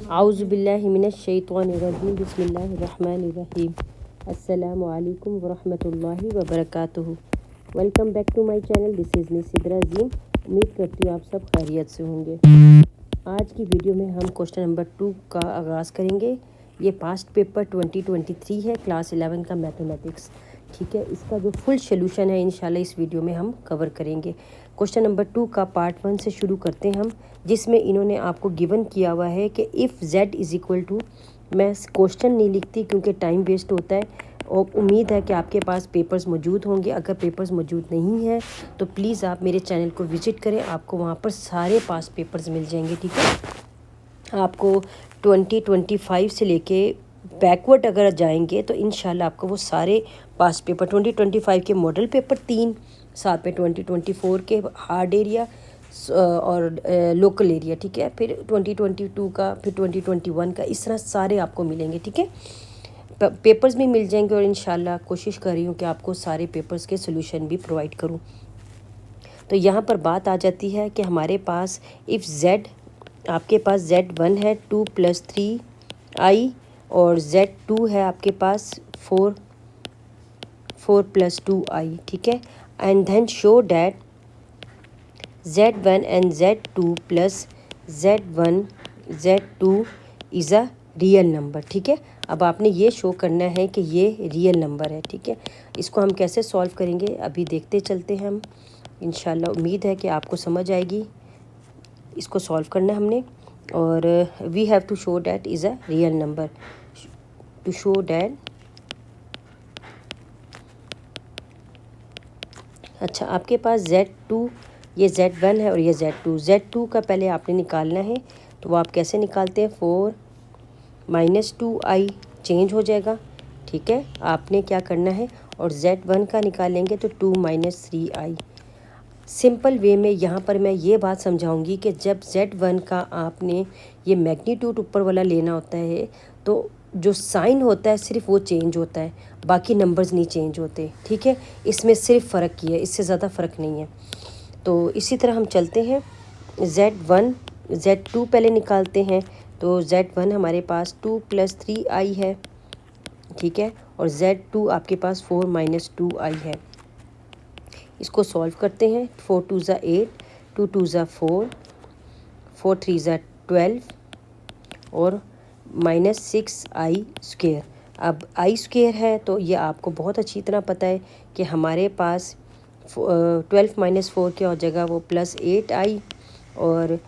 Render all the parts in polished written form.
आउज़ुबिल्लाहि मिनश्शैतानिर्रजीम बिस्मिल्लाहिर्रहमानिर्रहीम। अस्सलामु अलैकुम वरहमतुल्लाहि वबरकातुहू। Welcome back to my channel. This is miss Sidra Azeem. उम्मीद करती हूँ आप सब खैरियत से होंगे। आज की वीडियो में हम क्वेश्चन नंबर 2 का आगाज़ करेंगे। ये पास्ट पेपर 2023 है, क्लास 11 का मैथमेटिक्स। ठीक है, इसका जो फुल सोल्यूशन है इंशाल्लाह इस वीडियो में हम कवर करेंगे। क्वेश्चन नंबर 2 का पार्ट 1 से शुरू करते हैं हम, जिसमें इन्होंने आपको गिवन किया हुआ है कि if z is equal to, मैं क्वेश्चन नहीं लिखती क्योंकि टाइम वेस्ट होता है, और उम्मीद है कि आपके पास पेपर्स मौजूद होंगे। अगर पेपर्स मौजूद नहीं हैं तो प्लीज़ आप मेरे चैनल को विज़िट करें, आपको वहाँ पर सारे पास पेपर्स मिल जाएंगे। ठीक है, आपको 2025 से लेके बैकवर्ड अगर जाएंगे तो इंशाल्लाह आपको वो सारे पास पेपर 2025 के मॉडल पेपर 3, साथ में 2024 के हार्ड एरिया और लोकल एरिया, ठीक है, फिर 2022 का, फिर 2021 का, इस तरह सारे आपको मिलेंगे। ठीक है, पेपर्स भी मिल जाएंगे और इंशाल्लाह कोशिश कर रही हूँ कि आपको सारे पेपर्स के सोल्यूशन भी प्रोवाइड करूँ। तो यहाँ पर बात आ जाती है कि हमारे पास इफ़ z, आपके पास z1 है 2 + 3i, और z2 है आपके पास 4 + 2i। ठीक है, and then show that z1 and z2 plus z1 z2 is a real number. ठीक है, अब आपने ये शो करना है कि ये रियल नंबर है। ठीक है, इसको हम कैसे सॉल्व करेंगे अभी देखते चलते हैं हम। इंशाल्लाह उम्मीद है कि आपको समझ आएगी। इसको सॉल्व करना है हमने, और we have to show that is a real number. To show that, अच्छा आपके पास z2, ये z1 है और ये z2 का पहले आपने निकालना है। तो वो आप कैसे निकालते हैं, 4 - 2i चेंज हो जाएगा। ठीक है, आपने क्या करना है, और z1 का निकालेंगे तो 2 - 3i। सिंपल वे में यहाँ पर मैं ये बात समझाऊंगी कि जब z1 का आपने ये मैग्नीट्यूड ऊपर वाला लेना होता है तो जो साइन होता है सिर्फ वो चेंज होता है, बाकी नंबर्स नहीं चेंज होते। ठीक है, इसमें सिर्फ फ़र्क ही है, इससे ज़्यादा फ़र्क नहीं है। तो इसी तरह हम चलते हैं, z1 z2 पहले निकालते हैं। तो z1 हमारे पास 2 + 3i है। ठीक है, और z2 आपके पास 4 - 2i है। इसको सॉल्व करते हैं। 4 × 2 = 8, 2 × 2 = 4, 4 × 3 = 12 और -6i²। अब i² है तो ये आपको बहुत अच्छी तरह पता है कि हमारे पास 12 - 4 क्या हो जाएगा, वो +8i, और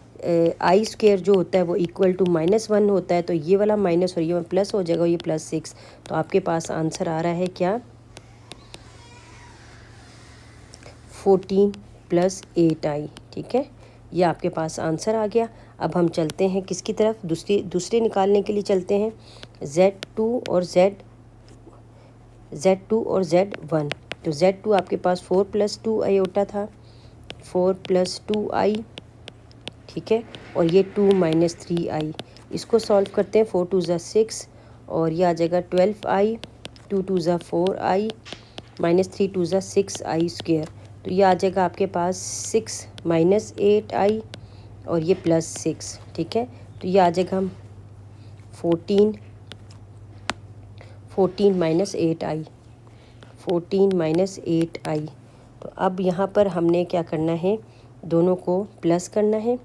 i² जो होता है वो इक्वल टू -1 होता है। तो ये वाला माइनस और ये प्लस हो जाएगा, ये +6। तो आपके पास आंसर आ रहा है क्या, 14 + 8i। ठीक है, ये आपके पास आंसर आ गया। अब हम चलते हैं किसकी तरफ, दूसरे निकालने के लिए चलते हैं, z2 और z1। तो z2 आपके पास 4 + 2i होता था, 4 + 2i। ठीक है, और ये 2 - 3i। इसको सॉल्व करते हैं। 4 × 2 = 6 और ये आ जाएगा 12i, 2 × 2 = 4i, -3 × 2 = 6i²। तो ये आ जाएगा आपके पास 6 - 8i और ये +6। ठीक है, तो ये आ जाएगा 14 - 8i, 14 - 8i। तो अब यहाँ पर हमने क्या करना है, दोनों को प्लस करना है,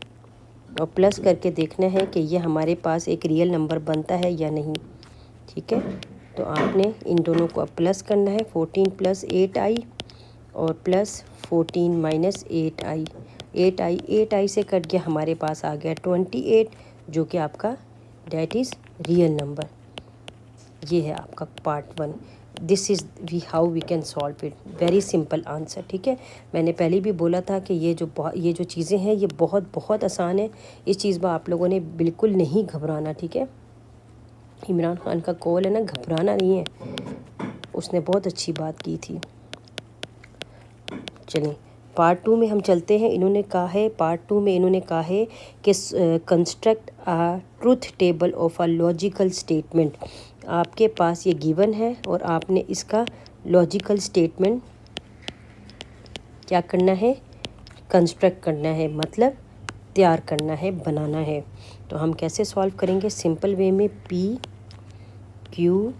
और प्लस करके देखना है कि ये हमारे पास एक रियल नंबर बनता है या नहीं। ठीक है, तो आपने इन दोनों को अब प्लस करना है, 14 + 8i और प्लस 14 - 8i। 8i से कट गया, हमारे पास आ गया 28, जो कि आपका डैट इज़ रियल नंबर। ये है आपका part 1। This is how we can solve it, very simple answer. ठीक है, मैंने पहले भी बोला था कि ये जो चीज़ें हैं ये बहुत आसान है। इस चीज़ में आप लोगों ने बिल्कुल नहीं घबराना। ठीक है, इमरान खान का कॉल है ना, घबराना नहीं है, उसने बहुत अच्छी बात की थी। चलिए पार्ट 2 में हम चलते हैं। इन्होंने कहा है, पार्ट 2 में इन्होंने कहा है कि construct a truth table of a logical statement. आपके पास ये गिवन है और आपने इसका लॉजिकल स्टेटमेंट क्या करना है, कंस्ट्रक्ट करना है, मतलब तैयार करना है, बनाना है। तो हम कैसे सॉल्व करेंगे? सिंपल वे में पी क्यू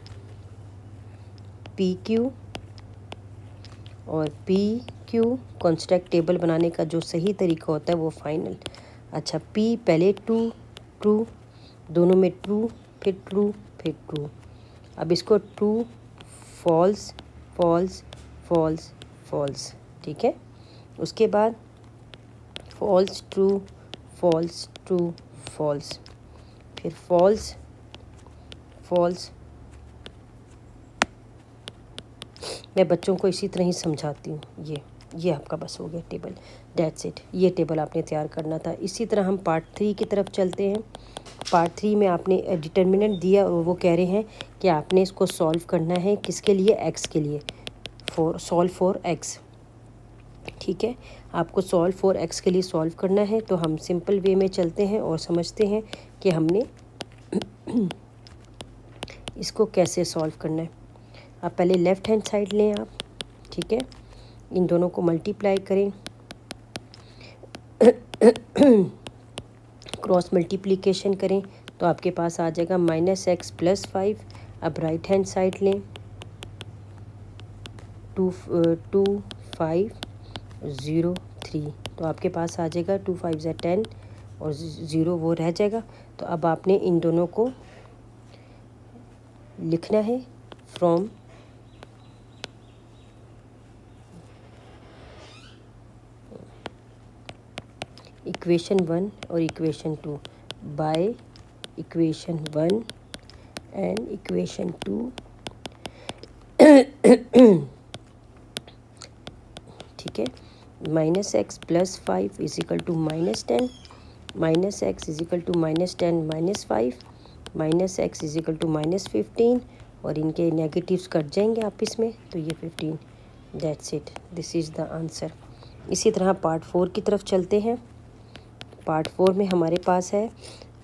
और पी क्यू कॉन्स्टेंट टेबल बनाने का जो सही तरीका होता है वो फाइनल। अच्छा, पी पहले ट्रू, दोनों में ट्रू, फिर ट्रू, फिर ट्रू। अब इसको true false false false false, ठीक है। उसके बाद false true false true false, फिर फॉल्स फॉल्स। मैं बच्चों को इसी तरह ही समझाती हूँ। ये आपका बस हो गया टेबल, दैट्स इट। ये टेबल आपने तैयार करना था। इसी तरह हम पार्ट 3 की तरफ चलते हैं। पार्ट 3 में आपने डिटर्मिनेंट दिया और वो कह रहे हैं कि आपने इसको सॉल्व करना है किसके लिए? एक्स के लिए, सॉल्व फॉर एक्स, ठीक है। आपको सॉल्व फॉर एक्स के लिए सॉल्व करना है। तो हम सिंपल वे में चलते हैं और समझते हैं कि हमने इसको कैसे सॉल्व करना है। आप पहले लेफ़्ट हैंड साइड लें आप, ठीक है। इन दोनों को मल्टीप्लाई करें, क्रॉस मल्टीप्लिकेशन करें तो आपके पास आ जाएगा -x+5। अब राइट हैंड साइड लें, 2503, तो आपके पास आ जाएगा 2 5 = 10 और 0 वो रह जाएगा। तो अब आपने इन दोनों को लिखना है फ्रॉम इक्वेशन 1 और equation 2 by equation 1 and equation 2, ठीक है। -x+5 = -10, -x = -10 -5, -x = -15, और इनके नेगेटिव्स कट जाएंगे आपस में, तो ये 15। That's it, this is the answer. इसी तरह पार्ट 4 की तरफ चलते हैं। पार्ट 4 में हमारे पास है,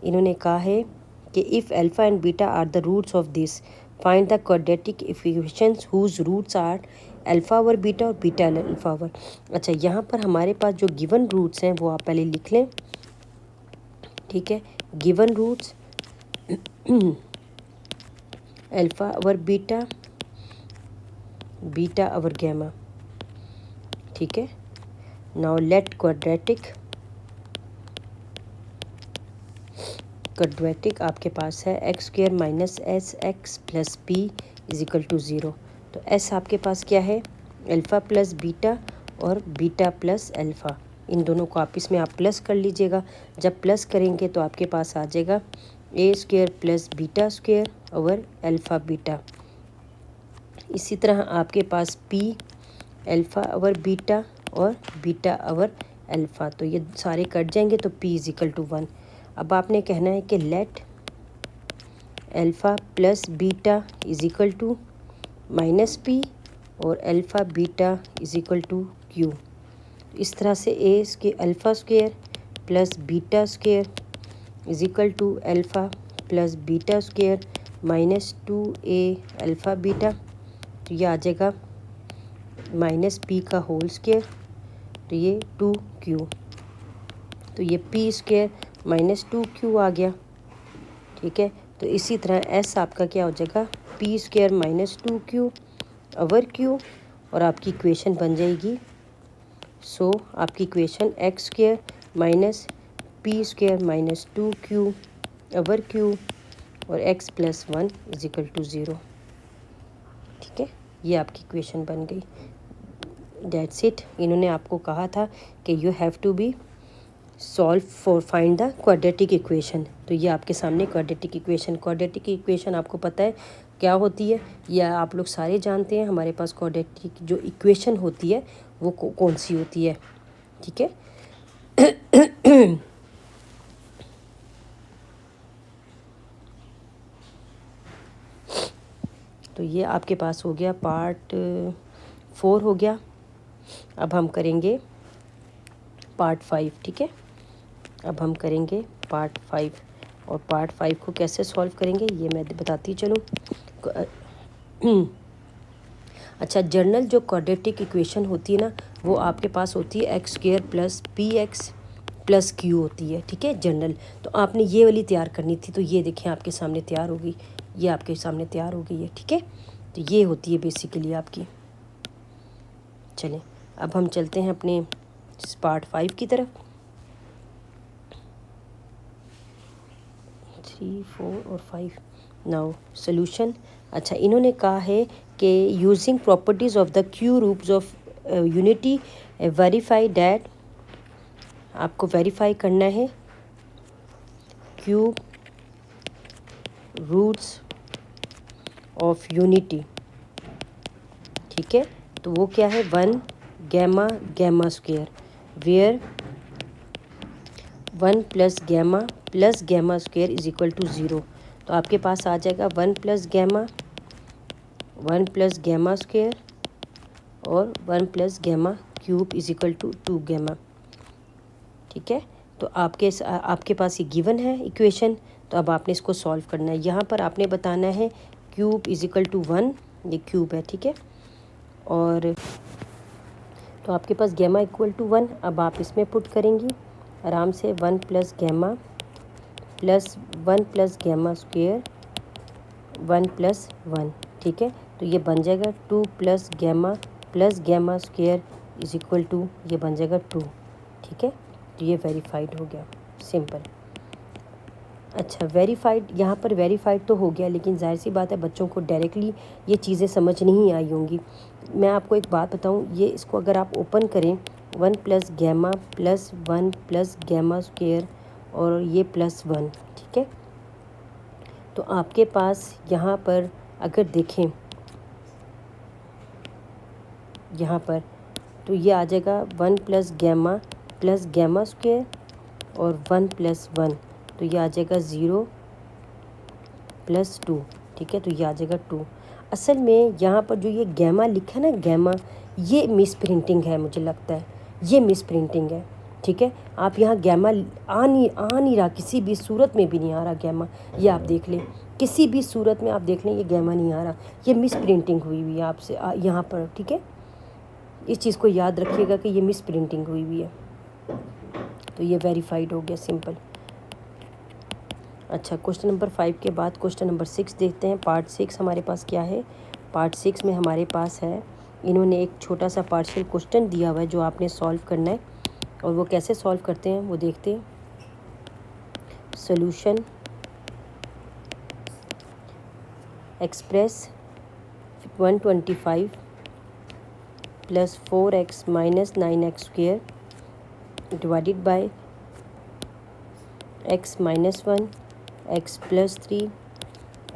इन्होंने कहा है कि if alpha and beta are the roots of this, find the quadratic equations whose roots are alpha over beta और बीटा अल्फ़ा ओवर। अच्छा, यहाँ पर हमारे पास जो गिवन रूट्स हैं वो आप पहले लिख लें, ठीक है। Given roots alpha over beta, beta over gamma, ठीक है। नाउ लेट क्वाड्रेटिक आपके पास है x² - sx + p = 0। तो s आपके पास क्या है? अल्फ़ा प्लस बीटा और बीटा प्लस अल्फ़ा, इन दोनों को आपस में आप प्लस कर लीजिएगा। जब प्लस करेंगे तो आपके पास आ जाएगा a² + β² ओवर अल्फ़ा बीटा। इसी तरह आपके पास p अल्फ़ा ओवर बीटा और बीटा ओवर अल्फ़ा, तो ये सारे कट जाएंगे तो p = 1। अब आपने कहना है कि let alpha plus beta = -p और अल्फ़ा बीटा = q। इस तरह से अल्फ़ा² + β² = alpha plus β² -2a alpha beta, तो ये आ जाएगा -p का होल स्क्वायर, तो ये 2q, तो ये p² -2q आ गया, ठीक है। तो इसी तरह s आपका क्या हो जाएगा? p² -2q ओवर q, और आपकी इक्वेशन बन जाएगी, सो आपकी equation x² -p² -2q over q और x + 1 = 0, ठीक है। ये आपकी इक्वेशन बन गई। That's it. इन्होंने आपको कहा था कि you have to be solve for find the quadratic equation. तो ये आपके सामने क्वाड्रेटिक इक्वेशन आपको पता है क्या होती है, या आप लोग सारे जानते हैं। हमारे पास क्वाड्रेटिक जो इक्वेशन होती है वो कौन सी होती है, ठीक है। तो ये आपके पास हो गया पार्ट 4 हो गया। अब हम करेंगे पार्ट 5, ठीक है। अब हम करेंगे पार्ट 5, और पार्ट 5 को कैसे सॉल्व करेंगे ये मैं बताती चलूँ। अच्छा, जनरल जो क्वाड्रेटिक इक्वेशन होती है ना, वो आपके पास होती है x² + px प्लस क्यू होती है, ठीक है, जनरल। तो आपने ये वाली तैयार करनी थी, तो ये देखें आपके सामने तैयार होगी, ये आपके सामने तैयार हो गई है, ठीक है। तो ये होती है बेसिकली आपकी। चलें अब हम चलते हैं अपने पार्ट 5 की तरफ। 3, 4 और 5 नाउ सोल्यूशन। अच्छा, इन्होंने कहा है कि using properties of the cube roots of unity verify that, आपको वेरीफाई करना है क्यूब रूट्स ऑफ यूनिटी, ठीक है। तो वो क्या है, 1 gamma gamma square, where 1 plus gamma square is equal to 0। तो आपके पास आ जाएगा 1 प्लस गैमा स्क्वेयर और 1 plus gamma cube is equal to 2 gamma, ठीक है। तो आपके पास ये गिवन है इक्वेशन। तो अब आपने इसको सॉल्व करना है। यहाँ पर आपने बताना है क्यूब इज इक्वल टू 1, ये क्यूब है, ठीक है। और तो आपके पास गैमा इक्वल टू 1, अब आप इसमें पुट करेंगी आराम से 1 प्लस गैमा स्क्वेयर 1 प्लस 1, ठीक है। तो ये बन जाएगा 2 plus gamma square is equal to, ये बन जाएगा 2, ठीक है। तो ये वेरीफाइड हो गया, सिंपल। अच्छा, वेरीफाइड, यहाँ पर वेरीफाइड तो हो गया, लेकिन जाहिर सी बात है बच्चों को डायरेक्टली ये चीज़ें समझ नहीं आई होंगी। मैं आपको एक बात बताऊँ, ये इसको अगर आप ओपन करें 1 प्लस गैमा स्क्वेयर और ये प्लस 1, ठीक है। तो आपके पास यहाँ पर अगर देखें यहाँ पर, तो ये आ जाएगा 1 प्लस गैमा स्क्वेयर और 1 प्लस 1, तो ये आ जाएगा 0 प्लस 2, ठीक है। तो ये आ जाएगा 2। असल में यहाँ पर जो ये गैमा लिखा है ना, गैमा, ये मिस प्रिंटिंग है, मुझे लगता है ये मिस प्रिंटिंग है, ठीक है। आप यहाँ गैमा आ नहीं रहा, किसी भी सूरत में भी नहीं आ रहा गैमा, ये आप देख लें, किसी भी सूरत में आप देख लें ये गैमा नहीं आ रहा, ये मिस प्रिंटिंग हुई हुई है आपसे यहाँ पर, ठीक है। इस चीज़ को याद रखिएगा कि ये मिस प्रिंटिंग हुई हुई है। तो ये वेरीफाइड हो गया, सिंपल। अच्छा, क्वेश्चन नंबर 5 के बाद क्वेश्चन नंबर 6 देखते हैं। पार्ट 6 हमारे पास क्या है। पार्ट 6 में हमारे पास है, इन्होंने एक छोटा सा पार्शियल क्वेश्चन दिया हुआ है जो आपने सॉल्व करना है, और वो कैसे सॉल्व करते हैं वो देखते हैं। Solution, express 125 plus 4x minus 9x square divided by x minus 1 x plus 3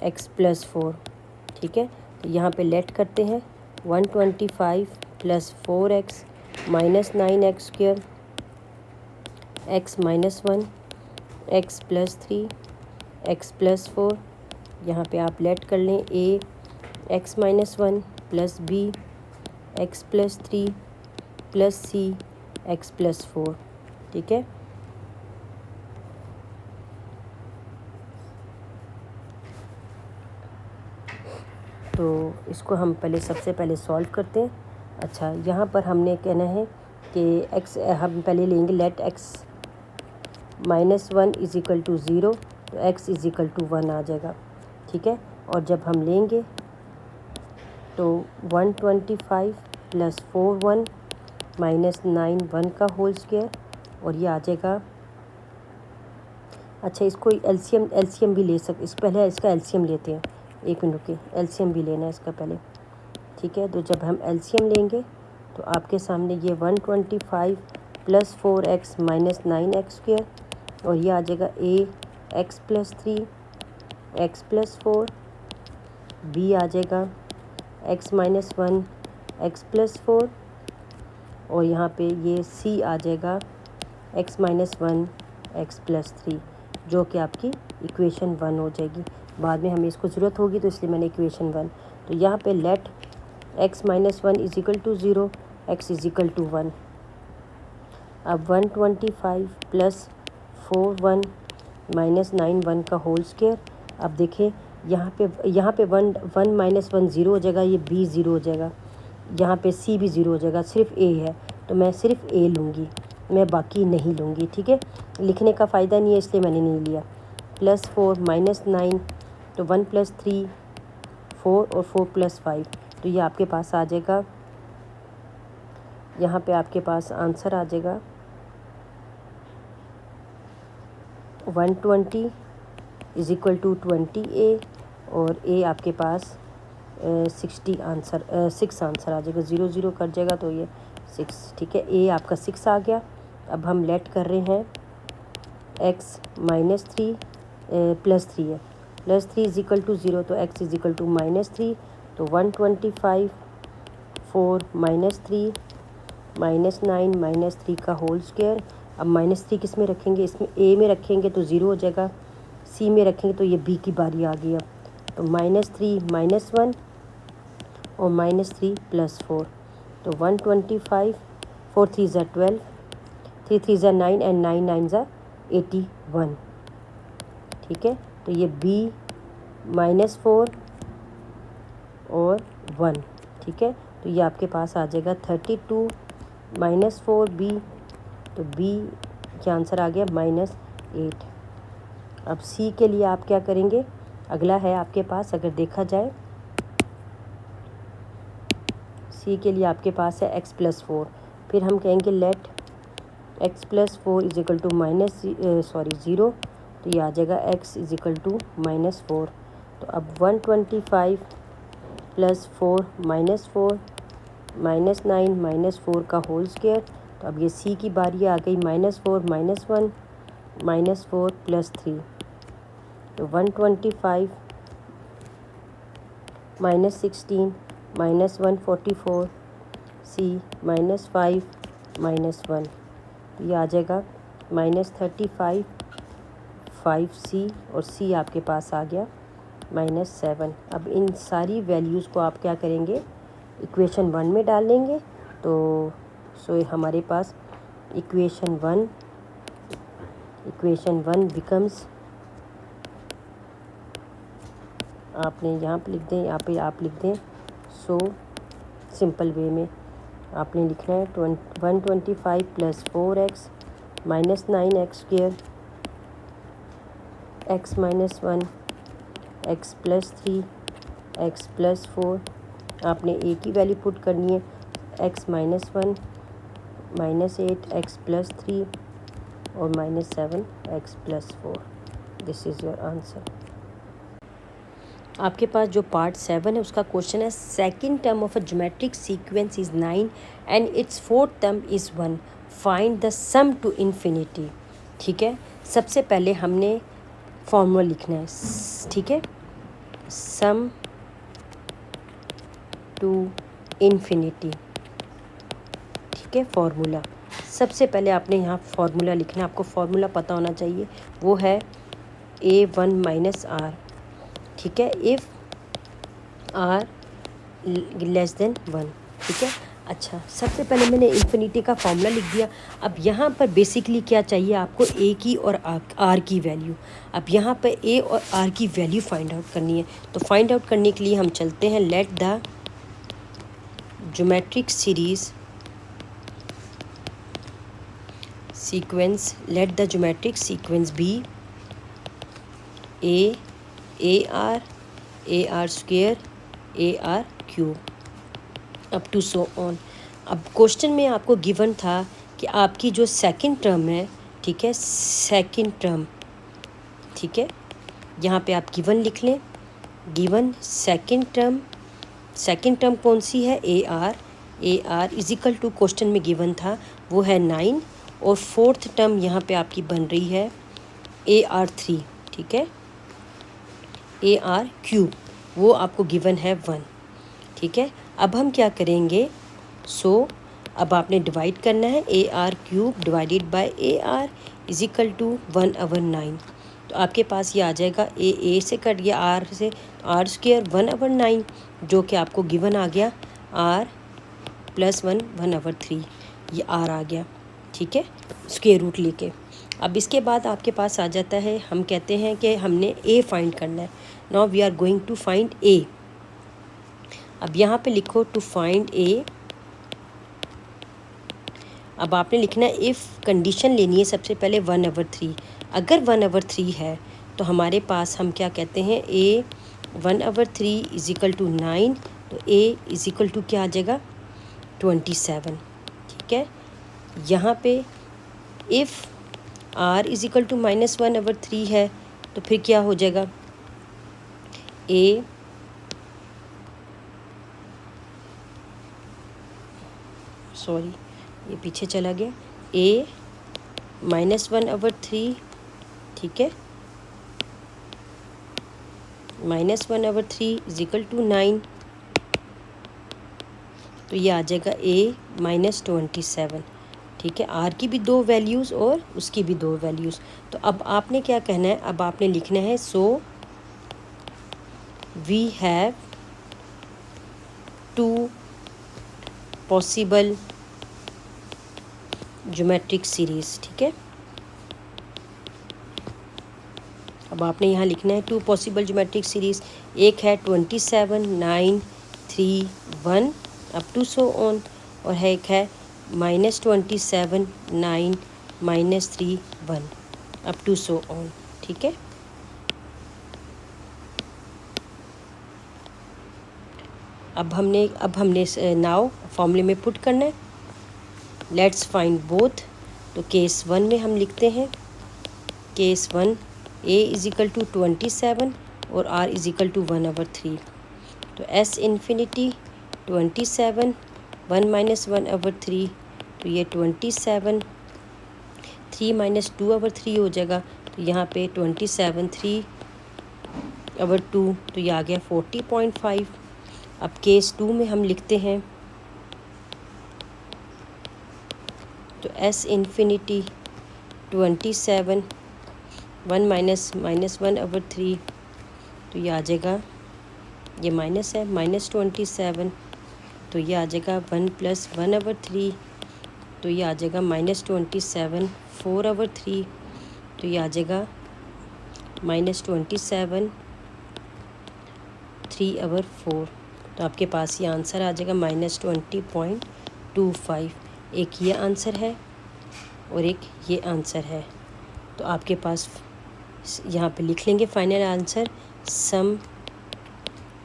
x plus 4, ठीक है। तो यहाँ पे लेट करते हैं 125 plus 4x minus 9x square x minus 1 x plus 3 x plus 4। यहाँ पे आप लेट कर लें a x minus 1 plus b x plus 3 plus c x plus 4, ठीक है। तो इसको हम सबसे पहले सॉल्व करते हैं। अच्छा, यहाँ पर हमने कहना है कि x हम पहले लेंगे let x minus 1 is equal to 0, तो x इज इक्वल टू 1 आ जाएगा, ठीक है। और जब हम लेंगे तो 125 प्लस 4 माइनस 9 1 का होल स्क्वायर, और ये आ जाएगा। अच्छा, इसको एलसीएम भी ले सकते, इस पहले इसका एलसीएम लेते हैं, एक मिनट के, एलसीएम भी लेना है इसका पहले, ठीक है। तो जब हम एलसीएम लेंगे तो आपके सामने ये 125 plus 4x minus 9x square, और ये आ जाएगा a x plus 3 x plus 4, b आ जाएगा x माइनस 1 x प्लस 4, और यहाँ पे ये c आ जाएगा x माइनस 1 x प्लस 3, जो कि आपकी इक्वेशन 1 हो जाएगी। बाद में हमें इसको ज़रूरत होगी तो इसलिए मैंने इक्वेशन 1। तो यहाँ पे let x minus 1 is equal to 0 x is equal to 1। अब 125 प्लस 4 माइनस 9 1 का होल स्क्वायर। अब देखें यहाँ पे 1 माइनस 1 ज़ीरो हो जाएगा, ये b ज़ीरो हो जाएगा, यहाँ पे c भी ज़ीरो हो जाएगा, सिर्फ a है तो मैं सिर्फ a लूँगी, मैं बाकी नहीं लूँगी, ठीक है। लिखने का फ़ायदा नहीं है इसलिए मैंने नहीं लिया। +4 -9 तो 1 + 3 4 और 4 + 5 तो ये आपके पास आ जाएगा, यहाँ पे आपके पास आंसर आ जाएगा 120 = 20A और A आपके पास 6 आंसर आ जाएगा। 0 0 कट जाएगा तो ये 6, ठीक है। A आपका 6 आ गया। अब हम लेट कर रहे हैं x -3 +3 है, +3 = 0 तो x = -3 तो 125 4 -3 -9 -3 का होल स्क्वायर। अब -3 किस में रखेंगे, इसमें A में रखेंगे तो 0 हो जाएगा, C में रखेंगे तो ये B की बारी आ गई। अब तो -3 -1 और -3 + 4 तो 125 4 3 = 12 3 3 = 9 एंड 9 9 = 81, ठीक है। तो ये B -4 और 1, ठीक है। तो ये आपके पास आ जाएगा 32 -4B तो B क्या आंसर आ गया -8। अब C के लिए आप क्या करेंगे, अगला है आपके पास, अगर देखा जाए C के लिए आपके पास है x + 4, फिर हम कहेंगे लेट x + 4 = 0 तो ये आ जाएगा x = -4। तो अब 125 + 4 -4 -9 -4 का होल स्क्वायर। तो अब ये C की बारी आ गई, -4 -1 -4 + 3 तो 125 -16 -144 C -5 -1 तो ये आ जाएगा -35 5C और C आपके पास आ गया -7। अब इन सारी वैल्यूज़ को आप क्या करेंगे, इक्वेशन 1 में डालेंगे। तो हमारे पास इक्वेशन 1 बिकम्स, आपने यहाँ पे लिख दें, यहाँ पे आप लिख दें। सिंपल वे में आपने लिखना है 125 + 4x -9x² x -1 x + 3 x + 4 आपने A की वैल्यू पुट करनी है, x -1 -8 x + 3 और -7 x + 4। This is your answer. आपके पास जो पार्ट 7 है उसका क्वेश्चन है, second term of a geometric sequence is 9 and it's fourth term is 1, find the sum to infinity. ठीक है, सबसे पहले हमने फॉर्मूला लिखना है, ठीक है, सम टू इन्फिनिटी, ठीक है। फार्मूला सबसे पहले आपने यहाँ फार्मूला लिखना है, आपको फार्मूला पता होना चाहिए, वो है A1 - R, ठीक है, इफ़ R << 1, ठीक है। अच्छा, सबसे पहले मैंने इन्फिनिटी का फार्मूला लिख दिया। अब यहाँ पर बेसिकली क्या चाहिए आपको, A की और R की वैल्यू। अब यहाँ पर A और R की वैल्यू फाइंड आउट करनी है, तो फाइंड आउट करने के लिए हम चलते हैं, let the geometric series sequence, let the geometric sequence be AR AR² AR³ up to so on. अब क्वेश्चन में आपको गिवन था कि आपकी जो सेकंड टर्म है, ठीक है, सेकंड टर्म, ठीक है, यहाँ पे आप गिवन लिख लें, गिवन सेकंड टर्म कौन सी है, AR = क्वेश्चन में गिवन था वो है 9 और फोर्थ टर्म यहाँ पे आपकी बन रही है AR3, ठीक है, AR³ वो आपको गिवन है 1, ठीक है। अब हम क्या करेंगे, अब आपने डिवाइड करना है, AR³ डिवाइडेड बाय AR = 1/9। तो आपके पास ये आ जाएगा, A से कट गया R से, R² 1/9 जो कि आपको गिवन आ गया R + 1 1/3, ये R आ गया, ठीक है, स्क्वायर रूट लेके। अब इसके बाद आपके पास आ जाता है, हम कहते हैं कि हमने A फाइंड करना है। Now we are going to find A। अब यहाँ पे लिखो टू फाइंड A। अब आपने लिखना है इफ़ कंडीशन लेनी है सबसे पहले 1/3। अगर 1/3 है तो हमारे पास हम क्या कहते हैं ए 1/3 इज इक्वल टू 9, तो ए इज इक्वल टू क्या आ जाएगा 27। ठीक है, यहाँ पे if R is equal to -1/3 है तो फिर क्या हो जाएगा ए सॉरी ये पीछे चला गया, ए -1/3, ठीक है, -1/3 इज इक्वल टू 9, तो ये आ जाएगा ए -27। ठीक है, आर की भी 2 वैल्यूज़ और उसकी भी 2 वैल्यूज़। तो अब आपने क्या कहना है, अब आपने लिखना है so we have 2 possible geometric series. ठीक है, अब आपने यहाँ लिखना है 2 पॉसिबल ज्योमेट्रिक सीरीज़। एक है 27 9 3 1 अप टू सो ऑन, और है एक है -27 9 -3 1 अप टू सो ऑन। ठीक है, अब हमने नाउ फॉर्मूले में पुट करना है। Let's find both. तो केस 1 में हम लिखते हैं case 1 A is equal to 27 और आर इज इक्वल टू 1/3। तो एस इन्फिनिटी 27 1 - 1/3, तो ये 27 3 - 2/3 हो जाएगा। तो यहाँ पे 27 3/2, तो ये आ गया 40.5। अब केस 2 में हम लिखते हैं तो एस इन्फिनिटी 27 1 - 1/3, तो ये आ जाएगा, ये माइनस है -27, तो ये आ जाएगा 1 + 1/3, तो ये आ जाएगा -27 4/3, तो ये आ जाएगा -27 3/4। तो आपके पास ये आंसर आ जाएगा -20.25। एक ये आंसर है और एक ये आंसर है। तो आपके पास यहाँ पे लिख लेंगे final answer, sum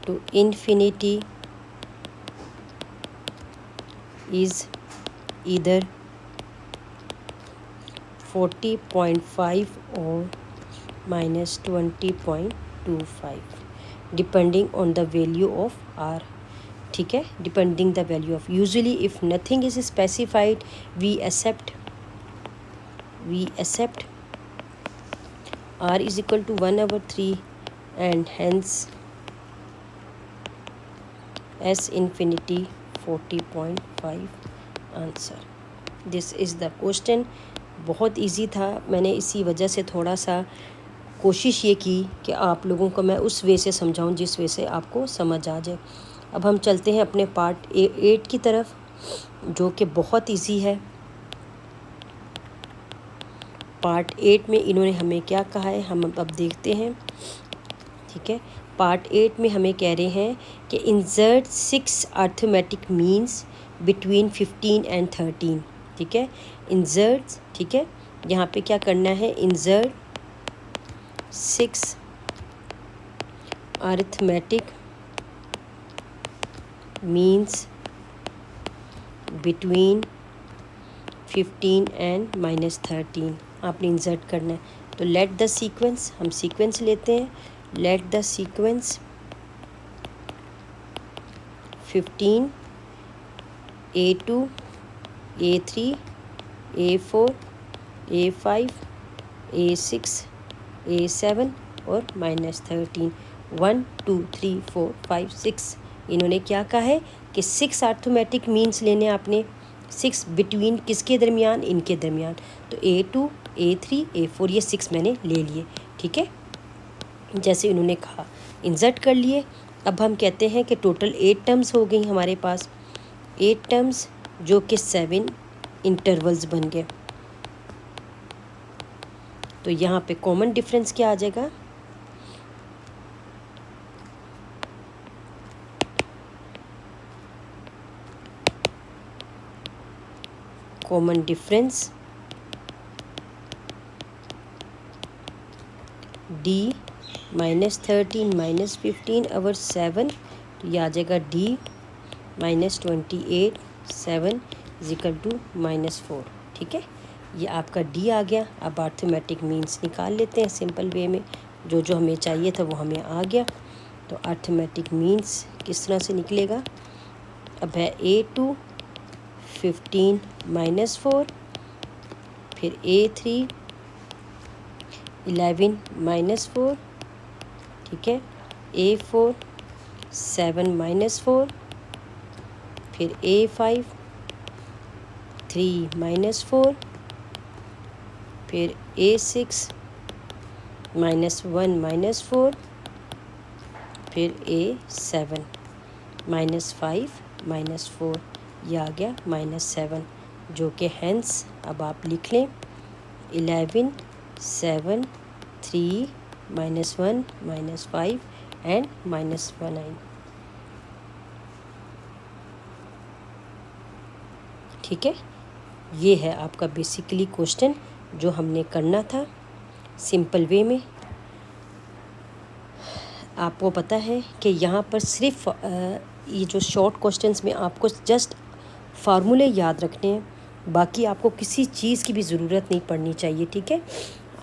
to infinity is either 40.5 और -20.25 depending on the value of R. ठीक है, depending the value of, usually if nothing is specified we accept r is equal to 1/3 and hence s infinity 40.5 answer. This is the question. बहुत easy था, मैंने इसी वजह से थोड़ा सा कोशिश ये की कि आप लोगों को मैं उस वे से समझाऊं जिस वे से आपको समझ आ जाए। अब हम चलते हैं अपने पार्ट 8 की तरफ, जो कि बहुत इजी है। पार्ट 8 में इन्होंने हमें क्या कहा है हम अब देखते हैं। ठीक है, पार्ट 8 में हमें कह रहे हैं कि insert 6 arithmetic means between 15 and 13। ठीक है, इंसर्ट, ठीक है, यहाँ पे क्या करना है, insert 6 arithmetic means between 15 and -13 आपने इंसर्ट करना है। तो लेट द सीक्वेंस, हम सीक्वेंस लेते हैं। Let the sequence 15 A2 A3 A4 A5 A6 A7 और -13 1 2 3 4 5 6। इन्होंने क्या कहा है कि 6 अर्थमेटिक मीन्स लेने आपने, 6 बिटवीन किसके दरमियान, इनके दरमियान। तो A2 A3 A4 ये 6 मैंने ले लिए। ठीक है, जैसे इन्होंने कहा इंसर्ट कर लिए। अब हम कहते हैं कि टोटल 8 टर्म्स हो गई हमारे पास, 8 टर्म्स जो कि 7 इंटरवल्स बन गए। तो यहाँ पे कॉमन डिफरेंस क्या आ जाएगा, कॉमन डिफरेंस d -13 -15 ओवर 7, तो ये आ जाएगा d -28 7 = -4। ठीक है, ये आपका d आ गया। अब अर्थमेटिक मीन्स निकाल लेते हैं सिंपल वे में, जो जो हमें चाहिए था वो हमें आ गया। तो अर्थमेटिक मीन्स किस तरह से निकलेगा, अब है A2 15 -4, फिर A3 11 -4, ठीक है, A4 7 -4, फिर A5 3 -4, फिर A6 -1 -4, फिर A7 -5 -4, यह आ गया -7, जो कि हैंस अब आप लिख लें 11 7 3 -1 -5 एंड -9। ठीक है, ये है आपका बेसिकली क्वेश्चन जो हमने करना था सिंपल वे में। आपको पता है कि यहाँ पर सिर्फ ये जो शॉर्ट क्वेश्चंस में आपको जस्ट फार्मूले याद रखने हैं, बाकी आपको किसी चीज़ की भी ज़रूरत नहीं पड़नी चाहिए। ठीक है,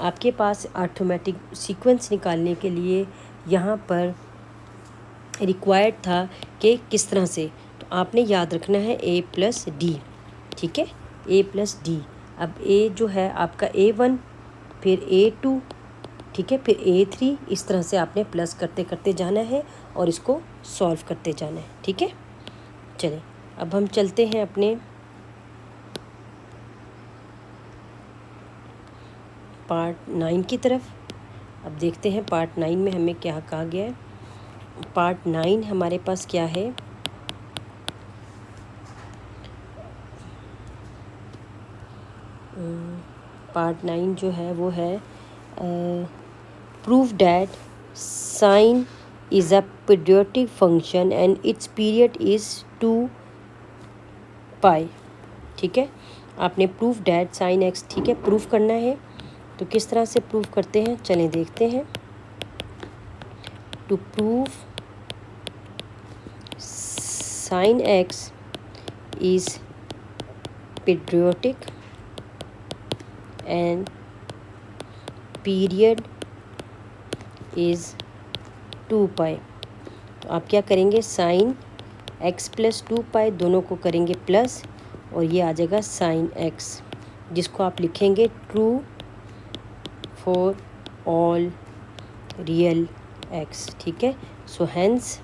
आपके पास अर्थमेटिक सीक्वेंस निकालने के लिए यहाँ पर रिक्वायर्ड था कि किस तरह से, तो आपने याद रखना है a + d। ठीक है, a + d। अब a जो है आपका A1, फिर A2, ठीक है, फिर A3, इस तरह से आपने प्लस करते करते जाना है और इसको सॉल्व करते जाना है। ठीक है, चलिए अब हम चलते हैं अपने पार्ट 9 की तरफ। अब देखते हैं पार्ट 9 में हमें क्या कहा गया है। पार्ट 9 हमारे पास क्या है, पार्ट 9 जो है वो है prove that sine is a periodic function and its period is 2π। ठीक है, आपने प्रूव डैट साइन एक्स, ठीक है, प्रूव करना है। तो किस तरह से प्रूव करते हैं, चलें देखते हैं। To prove sine x is periodic and period is 2π। तो आप क्या करेंगे, साइन x + 2π दोनों को करेंगे प्लस, और ये आ जाएगा साइन x, जिसको आप लिखेंगे true for all real x। ठीक है, so hence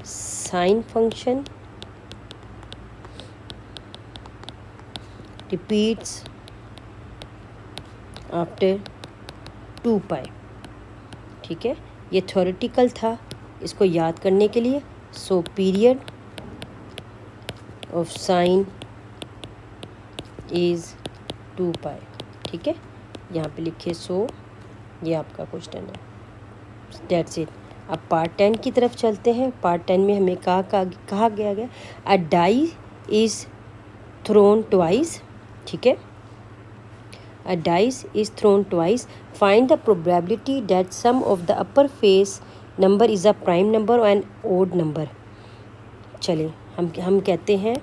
sine function repeats after 2π। ठीक है, ये थ्योरेटिकल था, इसको याद करने के लिए। So period of sine is 2π। ठीक है, यहाँ पे लिखे सो, ये आपका क्वेश्चन है। That's it. अब पार्ट 10 की तरफ चलते हैं। पार्ट 10 में हमें कहा गया अ डाई इज़ थ्रोन ट्वाइस। ठीक है, a dice is thrown twice. Find the probability that sum of the upper face number is a prime number and odd number. चलिए हम कहते हैं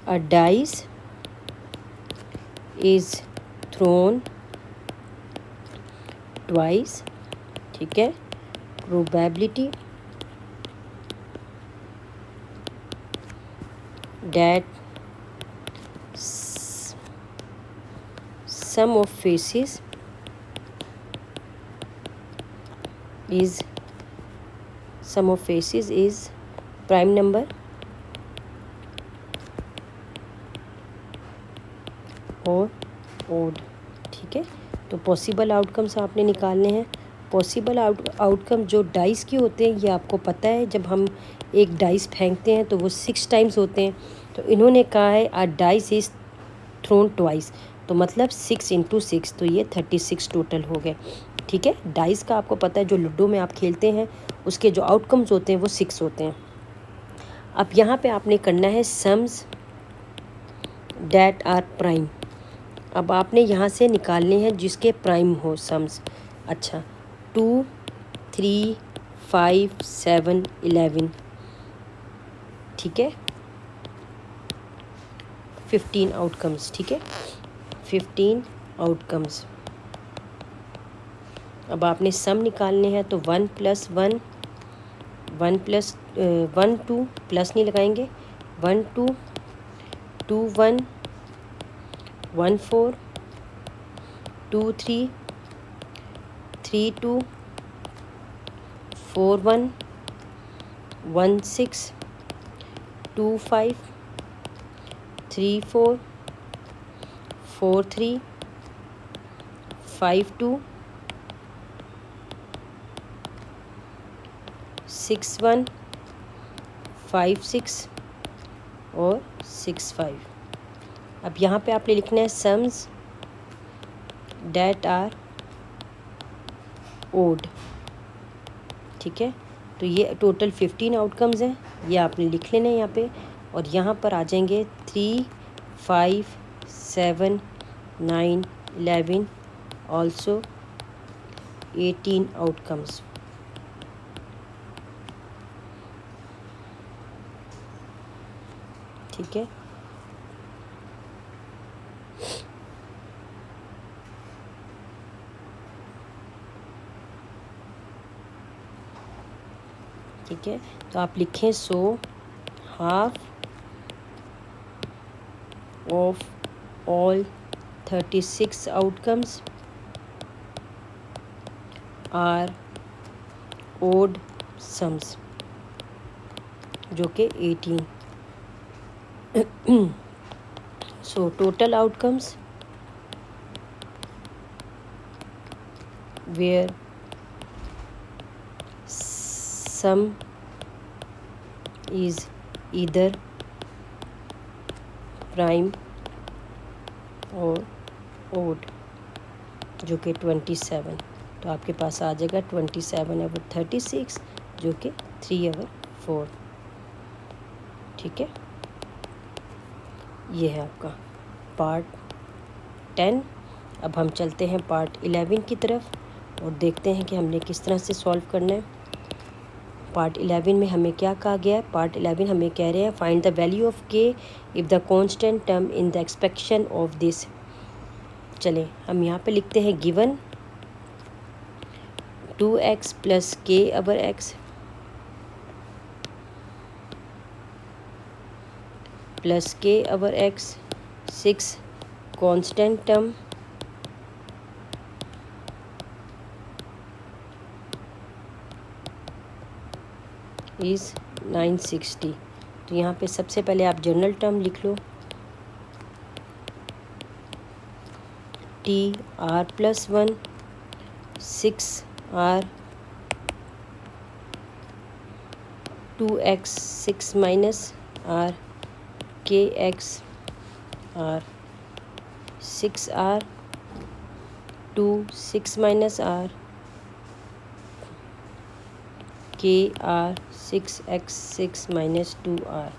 a dice is thrown twice। ठीक है, probability that sum of faces is prime number और odd। ठीक है, तो पॉसिबल आउटकम्स आपने निकालने हैं। पॉसिबल आउटकम जो डाइस के होते हैं, ये आपको पता है, जब हम एक डाइस फेंकते हैं तो वो 6 टाइम्स होते हैं। तो इन्होंने कहा है अ डाइस इज़ थ्रोन ट्वाइस, तो मतलब 6 × 6, तो ये 36 टोटल हो गए। ठीक है, डाइस का आपको पता है, जो लूडो में आप खेलते हैं उसके जो आउटकम्स होते हैं वो 6 होते हैं। अब यहाँ पे आपने करना है सम्स डैट आर प्राइम। अब आपने यहाँ से निकालने हैं जिसके प्राइम हो सम्स। अच्छा, 2, 3, 5, 7, 11, ठीक है, 15 आउटकम्स, ठीक है, 15 आउटकम्स। अब आपने सम निकालने हैं तो 1 + 1 1 + 1 2 प्लस नहीं लगाएंगे, 1 2 2 1 1 4 2 3 3 2 4 1 1 6 2 5 3 4 4 3 5 2 6 1 5 6 और 6 5। अब यहाँ पे आपने लिखना है सम्स डैट आर ओड, ठीक है। तो ये टोटल 15 आउटकम्स हैं, ये आपने लिख लेना है यहाँ पे। और यहाँ पर आ जाएंगे 3 5 7 9 11 ऑल्सो 18 आउटकम्स, ठीक है। ठीक है, तो आप लिखें so half of all 36 outcomes are odd sums, जो कि 18। So total outcomes where sum is either prime or odd, जो कि 27। तो आपके पास आ जाएगा 27/36, जो कि 3/4, ठीक है। ये है आपका पार्ट 10। अब हम चलते हैं पार्ट 11 की तरफ और देखते हैं कि हमने किस तरह से सॉल्व करना है। पार्ट 11 में हमें क्या कहा गया है? पार्ट 11 हमें कह रहे हैं फाइंड द वैल्यू ऑफ के if the constant term in the expectation of this. चलें हम यहाँ पे लिखते हैं given 2x + k/x + k/x 6 constant term is 960। तो यहाँ पे सबसे पहले आप जनरल टर्म लिख लो, TR + 1 6R 2x 6 - R kx R 6R 2 6 - R KR 6x 6 - 2R,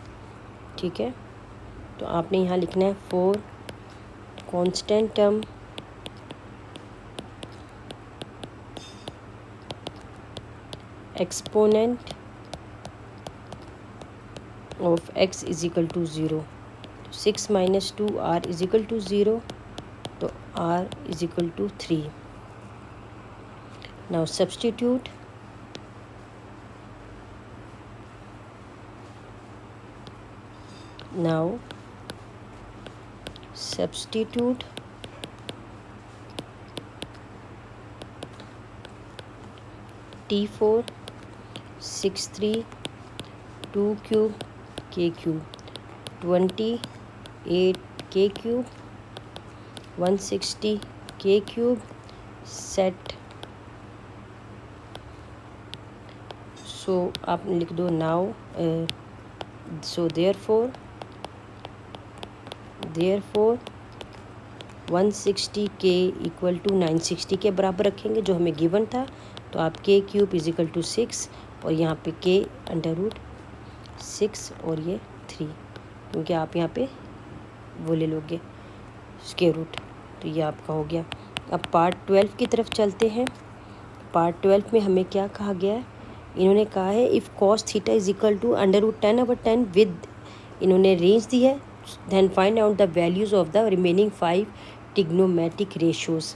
ठीक है। तो आपने यहाँ लिखना है 4 constant term exponent of x = 0। 6 - 2R = 0, तो R = 3। Now substitute, T4 63 2 cube k cube 28 k cube 160 k cube set. So आप लिख दो नाउ, सो देयरफॉर 160 k = 960 के बराबर रखेंगे जो हमें गिवन था। तो आप k³ = 6 और यहाँ पे k √6 6 और ये 3, क्योंकि आप यहाँ पे वो ले लोगे स्क्वायर रूट। तो ये आपका हो गया। अब पार्ट 12 की तरफ चलते हैं। पार्ट 12 में हमें क्या कहा गया है? इन्होंने कहा है if cos theta is equal to √10/10 with, इन्होंने रेंज दी है, then find out the values of the remaining 5 trigonometric ratios.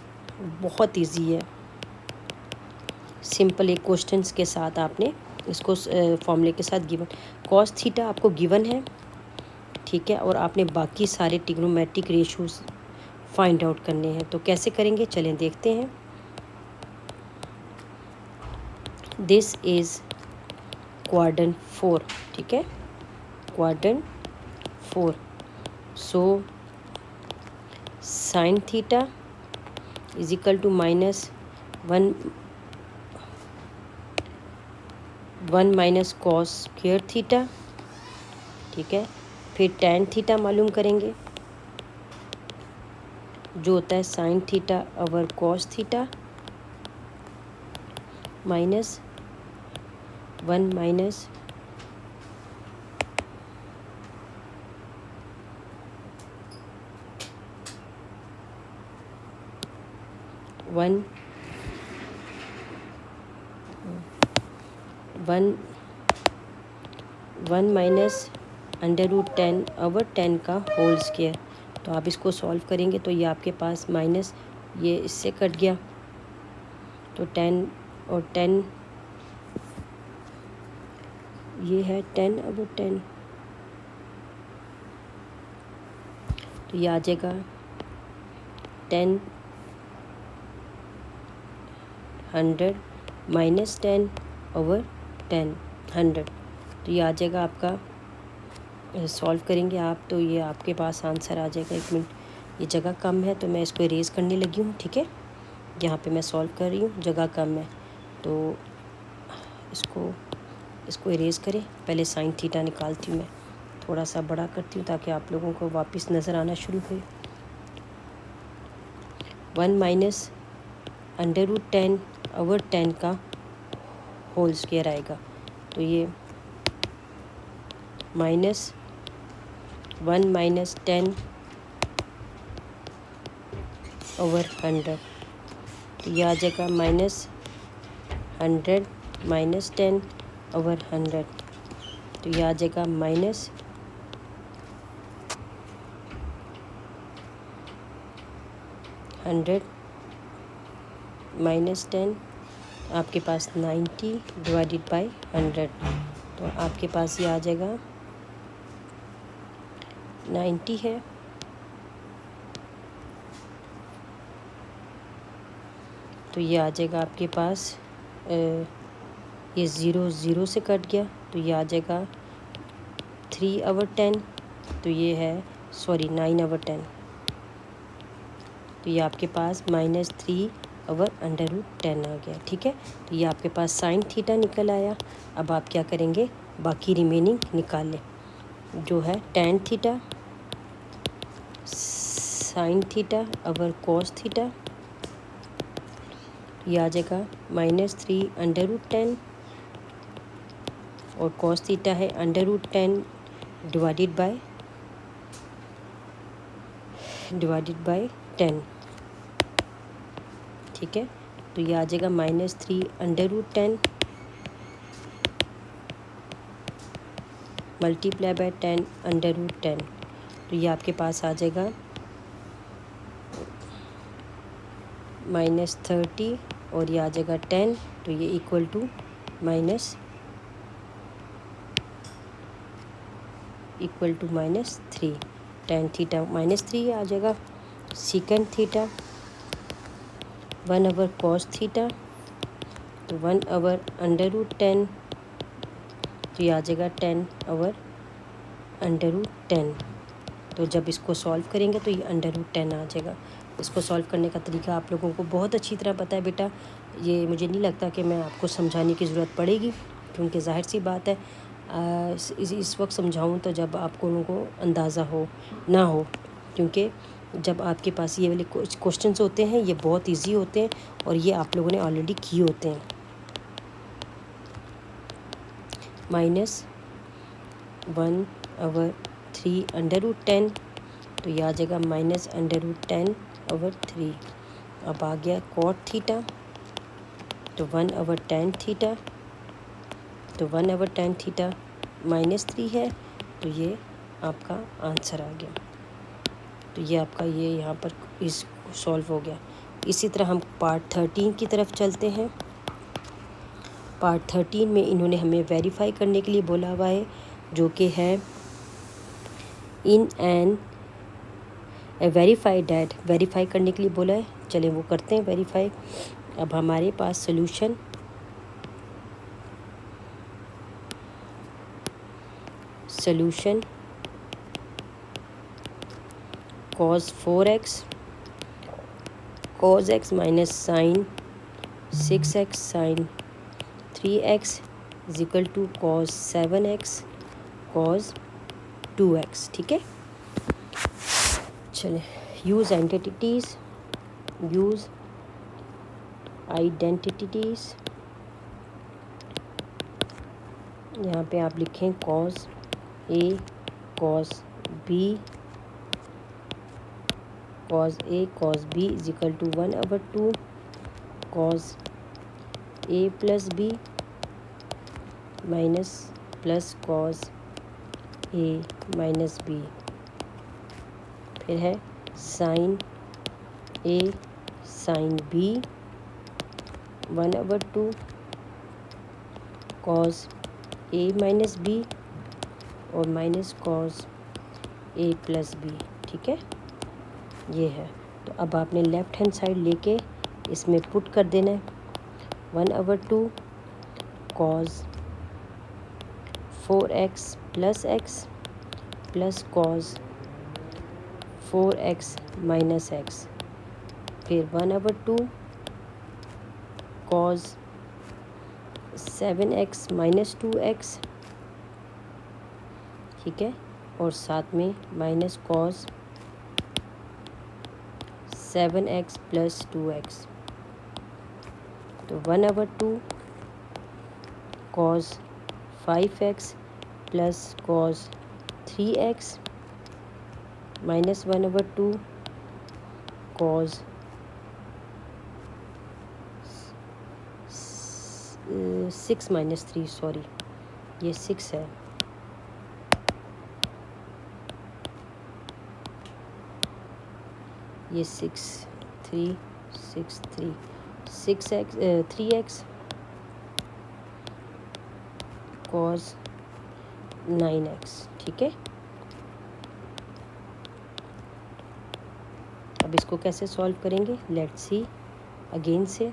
बहुत इजी है, सिंपल एक क्वेश्चंस के साथ आपने इसको फॉर्मूले के साथ गिवन। cos थीटा आपको गिवन है, ठीक है, और आपने बाकी सारे ट्रिग्नोमेट्रिक रेशियोज़ फाइंड आउट करने हैं। तो कैसे करेंगे, चलें देखते हैं। दिस इज़ क्वाड्रेंट 4, ठीक है, quadrant 4। So sine theta is equal to -1 minus cos square theta, ठीक है। फिर tan थीटा मालूम करेंगे, जो होता है sine theta over cos theta -1 minus one minus √10/10 का होल स्क्वायर। तो आप इसको सॉल्व करेंगे तो ये आपके पास माइनस, ये इससे कट गया, तो 10 और 10, ये है 10/10, तो ये आ जाएगा 10 100 माइनस 10/10 100। तो ये आ जाएगा आपका, सॉल्व करेंगे आप तो ये आपके पास आंसर आ जाएगा। 1 मिनट, ये जगह कम है तो मैं इसको इरेज़ करने लगी हूँ, ठीक है। यहाँ पे मैं सॉल्व कर रही हूँ, जगह कम है तो इसको इरेज़ करें। पहले साइन थीटा निकालती हूँ, मैं थोड़ा सा बड़ा करती हूँ ताकि आप लोगों को वापस नज़र आना शुरू हो। 1 माइनस √10/10 का होल स्क्वायर आएगा। तो ये -1 माइनस 10/100, तो ये आ जाएगा -100 माइनस 10/100, तो ये आ जाएगा -100 माइनस 10, आपके पास 90 डिवाइडेड बाई 100, तो आपके पास ये आ जाएगा 90 है। तो ये आ जाएगा आपके पास, ये 0 से कट गया, तो ये आ जाएगा 3/10, तो ये है 9/10, तो ये आपके पास -3/√10 आ गया, ठीक है। तो ये आपके पास साइन थीटा निकल आया। अब आप क्या करेंगे, बाकी रिमेनिंग निकाल लें, जो है tan theta sine theta over cos theta, ये आ जाएगा -3/√10, और कॉस थीटा है √10 डिवाइडेड बाय 10, ठीक है। तो ये आ जाएगा -3/√10 मल्टीप्लाई बाय 10/√10, तो ये आपके पास आ जाएगा -30, और ये आ जाएगा 10, तो ये इक्वल टू -3 tan थीटा -3 आ जाएगा। सेकंड थीटा 1/cos थीटा, तो 1/√10, तो ये आ जाएगा 10/√10। तो जब इसको सॉल्व करेंगे तो ये √10 आ जाएगा। इसको सॉल्व करने का तरीका आप लोगों को बहुत अच्छी तरह पता है बेटा, ये मुझे नहीं लगता कि मैं आपको समझाने की ज़रूरत पड़ेगी, क्योंकि ज़ाहिर सी बात है इस वक्त समझाऊं तो जब आप लोगों को अंदाज़ा हो ना हो, क्योंकि जब आपके पास ये वाले क्वेश्चंस होते हैं ये बहुत इजी होते हैं और ये आप लोगों ने ऑलरेडी किए होते हैं। 1/3 तो ये आ जाएगा -√10/3। अब आ गया cot थीटा, तो 1/tan थीटा, तो 1/tan थीटा -3 है, तो ये आपका आंसर आ गया। तो ये आपका ये यहाँ पर इस सॉल्व हो गया। इसी तरह हम पार्ट 13 की तरफ चलते हैं। पार्ट 13 में इन्होंने हमें वेरीफाई करने के लिए बोला हुआ है, जो कि है in an verify that, verify करने के लिए बोला है। चलें वो करते हैं वेरीफाई। अब हमारे पास solution cos 4x cos x minus sine 6x sine 3x is equal to cos 7x cos 2x। ठीक है, चलें यूज़ आइडेंटिटीज़। यहाँ पे आप लिखें cos A cos B cos B is equal to 1/2 cos A plus B minus plus cos A minus B। फिर है sine A sine B 1/2 cos A minus B और minus cos A plus B। ठीक है, ये है। तो अब आपने लेफ़्ट हैंड साइड लेके इसमें पुट कर देना है 1/2 cos 4x plus x plus cos 4x minus x, फिर 1/2 cos 7x माइनस 2x। ठीक है, और साथ में minus cos 7x plus 2x, तो 1/2 cos 5x plus cos 3x minus 1/2 cos 6 minus 3, sorry ये 6 है, ये 3x cos 9x। ठीक है, अब इसको कैसे सॉल्व करेंगे, लेट्स सी अगेन से।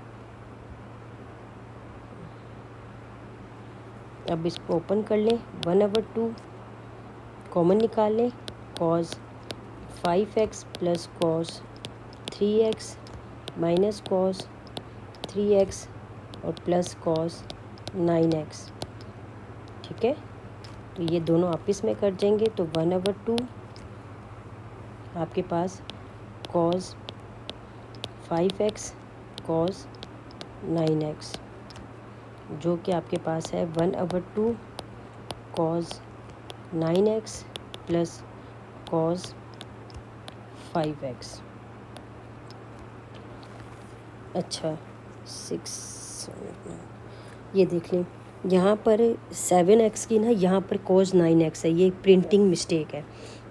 अब इसको ओपन कर लें, 1/2 कॉमन निकाल लें, cos 5x plus cos 3x minus cos 3x और प्लस cos 9x। ठीक है, तो ये दोनों आपस में कट जाएंगे, तो 1/2 आपके पास cos 5x cos 9x, जो कि आपके पास है 1/2 cos 9x plus cos 5x। अच्छा 6, ये देख लें यहाँ पर 7x की ना, यहाँ पर cos 9x है, ये प्रिंटिंग मिस्टेक है।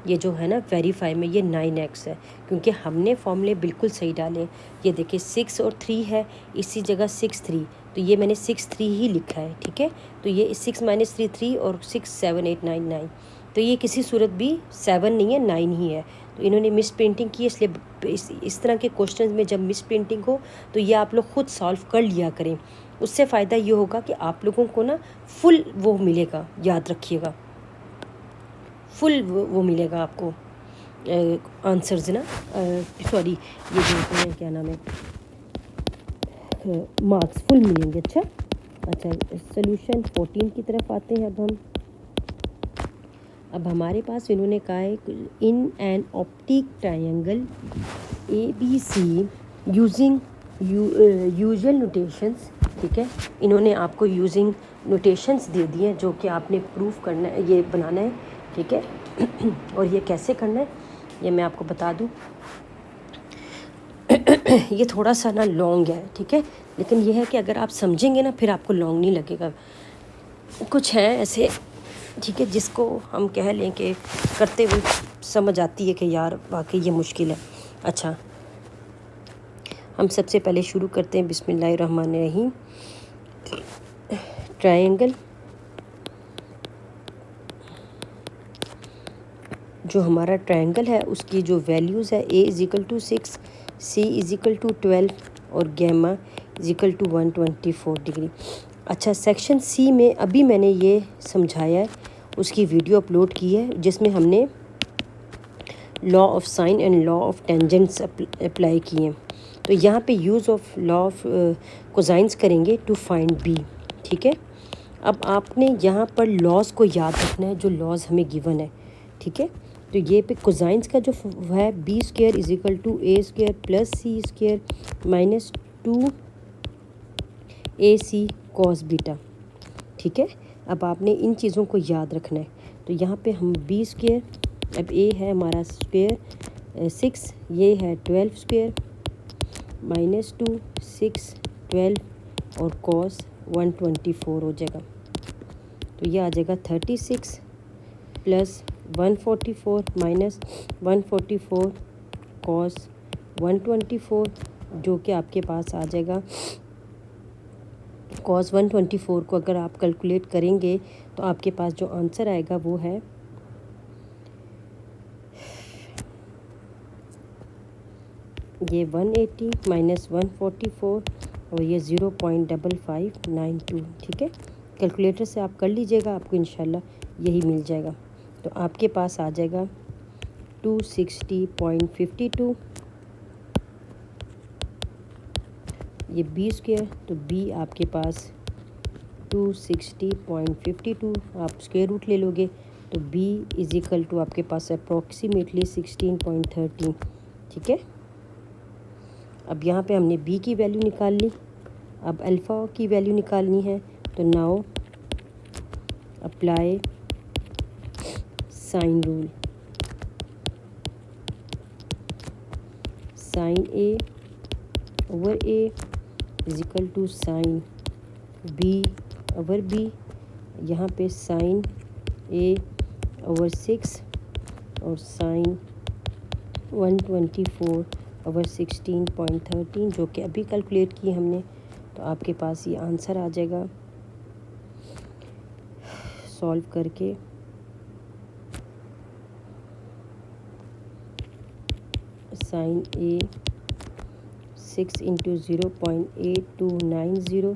ये जो है ना वेरीफाई में ये 9x है, क्योंकि हमने फॉर्मूले बिल्कुल सही डाले। ये देखिए 6 और 3 है, इसी जगह 6 3, तो ये मैंने 6 3 ही लिखा है। ठीक है, तो ये 6 माइनस 3 3 और 6 7 8 9 9, तो ये किसी सूरत भी 7 नहीं है 9 ही है। तो इन्होंने मिस प्रिंटिंग की, इसलिए इस तरह के क्वेश्चन में जब मिस प्रिंटिंग हो तो ये आप लोग ख़ुद सॉल्व कर लिया करें। उससे फ़ायदा ये होगा कि आप लोगों को ना फुल वो मिलेगा, याद रखिएगा, फुल वो मिलेगा आपको आंसर्स ना, सॉरी ये जो है क्या नाम है, मार्क्स फुल मिलेंगे। अच्छा सोल्यूशन 14 की तरफ आते हैं। अब हमारे पास इन्होंने कहा है in an optic triangle ABC using usual notations. ठीक है, इन्होंने आपको यूजिंग नोटेशंस दे दिए हैं जो कि आपने प्रूफ करना है, ये बनाना है, ठीक है। और ये कैसे करना है ये मैं आपको बता दूं। ये थोड़ा सा ना लॉन्ग है, ठीक है, लेकिन ये है कि अगर आप समझेंगे ना फिर आपको लॉन्ग नहीं लगेगा। कुछ हैं ऐसे, ठीक है, जिसको हम कह लें कि करते हुए समझ आती है कि यार वाकई ये मुश्किल है। अच्छा, हम सबसे पहले शुरू करते हैं बिस्मिल्लाहिर्रहमानिर्रहीम। ट्रायंगल, जो हमारा ट्रायंगल है उसकी जो वैल्यूज़ है A=6, C=12 और गैमा =124 डिग्री। अच्छा, सेक्शन सी में अभी मैंने ये समझाया है, उसकी वीडियो अपलोड की है जिसमें हमने law of sine and law of tangents apply किए हैं। तो यहाँ पे use of law of cosines करेंगे टू फाइंड बी, ठीक है। अब आपने यहाँ पर लॉज को याद रखना है जो लॉज हमें गिवन है, ठीक है। तो ये पे कोसाइंस का जो है B² = A² + C² -2 AC cos beta, ठीक है। अब आपने इन चीज़ों को याद रखना है। तो यहाँ पे हम B², अब A है हमारा स्क्वायर 6, ये है 12² -2 6 12 और cos 124 हो जाएगा। तो ये आ जाएगा 36 + 144 - 144 cos 124, जो कि आपके पास आ जाएगा। cos 124 को अगर आप कैलकुलेट करेंगे तो आपके पास जो आंसर आएगा वो है ये 180 - 144 और ये 0.5592, ठीक है। कैलकुलेटर से आप कर लीजिएगा, आपको इंशाल्लाह यही मिल जाएगा। तो आपके पास आ जाएगा 260.52, ये B², तो B आपके पास 260.52, आप स्क्वायर रूट ले लोगे तो B = आपके पास अप्रॉक्सीमेटली 16.13, ठीक है। अब यहाँ पे हमने B की वैल्यू निकाल ली, अब अल्फ़ा की वैल्यू निकालनी है। तो now apply sine rule, sine A/A = sine B/B, यहाँ पे साइन A/6 और साइन 124/16.13, जो कि अभी कैलकुलेट की हमने। तो आपके पास ये आंसर आ जाएगा सॉल्व करके। Sine A 6 × 0.8290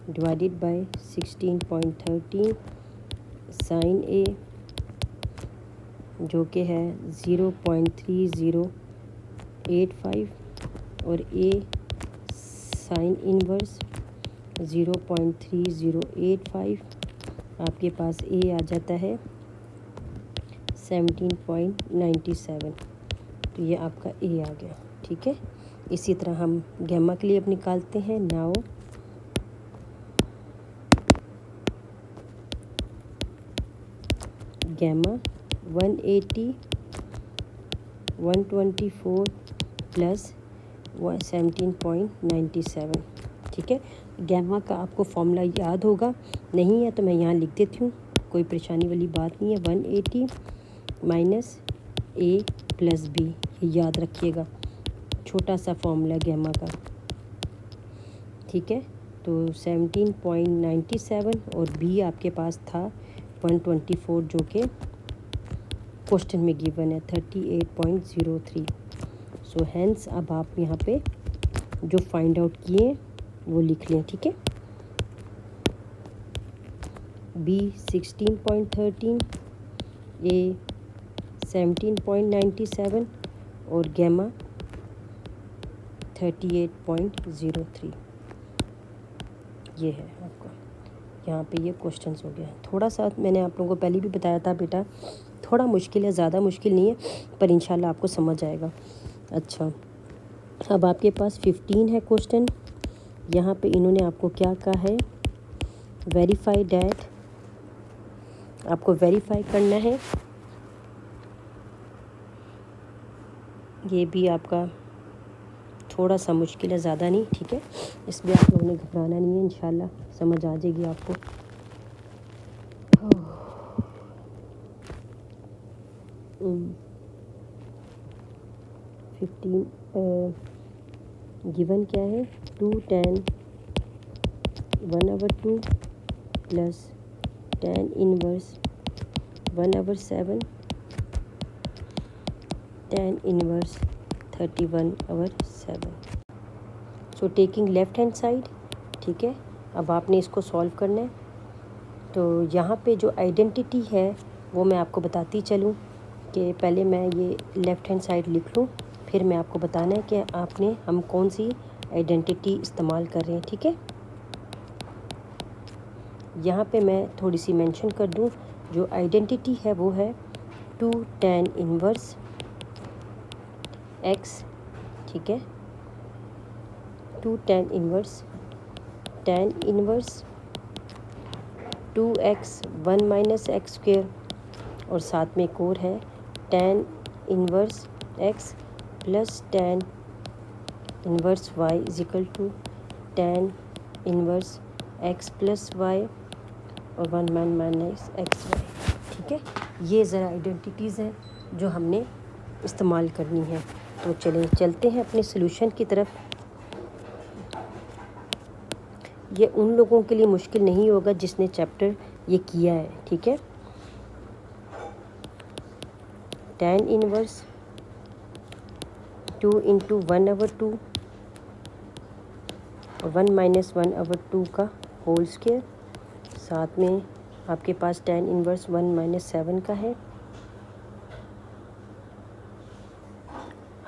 divided by 16.13, sine A जो कि है 0.3085 और A साइन इनवर्स 0.3085, आपके पास A आ जाता है 17.97। तो ये आपका A आ गया, ठीक है। इसी तरह हम गैमा के लिए अब निकालते हैं। नाउ गैमा 180 124 + 17.97, ठीक है। गैमा का आपको फॉर्मूला याद होगा, नहीं है तो मैं यहाँ लिख देती हूँ, कोई परेशानी वाली बात नहीं है। 180 - A + B, ये याद रखिएगा, छोटा सा फॉर्मूला गैमा का, ठीक है। तो 17.97 और B आपके पास था 124, जो कि क्वेश्चन में गिवन है 38.03। सो हैंस अब आप यहाँ पे जो फाइंड आउट किए वो लिख लें, ठीक है। B 16.13, A 17.97 और गैमा 38.03, ये है आपका। यहाँ पे ये क्वेश्चंस हो गया। थोड़ा सा मैंने आप लोगों को पहले भी बताया था बेटा, थोड़ा मुश्किल है, ज़्यादा मुश्किल नहीं है, पर इंशाल्लाह आपको समझ आएगा। अच्छा, अब आपके पास 15 है क्वेश्चन। यहाँ पे इन्होंने आपको क्या कहा है वेरीफाई डैट, आपको वेरीफाई करना है। ये भी आपका थोड़ा सा मुश्किल है, ज़्यादा नहीं, ठीक है। इसमें आप लोगों ने घबराना नहीं है, इंशाल्लाह समझ आ जाएगी आपको। 15 गिवन क्या है, 2 tan 1/2 plus tan inverse 1/7 tan inverse 31/7। So taking left hand side, ठीक है। अब आपने इसको सॉल्व करना है। तो यहाँ पे जो आइडेंटिटी है वो मैं आपको बताती चलूँ कि पहले मैं ये लेफ़्ट हैंड साइड लिख लूँ, फिर मैं आपको बताना है कि हम कौन सी आइडेंटिटी इस्तेमाल कर रहे हैं, ठीक है। यहाँ पे मैं थोड़ी सी मेंशन कर दूँ, जो आइडेंटिटी है वो है 2 tan इनवर्स x, ठीक है। 2 tan inverse 2x 1 - x square, और साथ में एक और है tan इनवर्स x प्लस tan inverse y is equal to tan inverse x plus y और 1 - x y, ठीक है। ये ज़रा आइडेंटिटीज़ हैं जो हमने इस्तेमाल करनी है। तो चलते हैं अपने सॉल्यूशन की तरफ। ये उन लोगों के लिए मुश्किल नहीं होगा जिसने चैप्टर ये किया है, ठीक है। tan इनवर्स 2 × 1/2 और 1 - 1/2 का होल स्क्वायर, साथ में आपके पास tan इनवर्स 1 - 7 का है।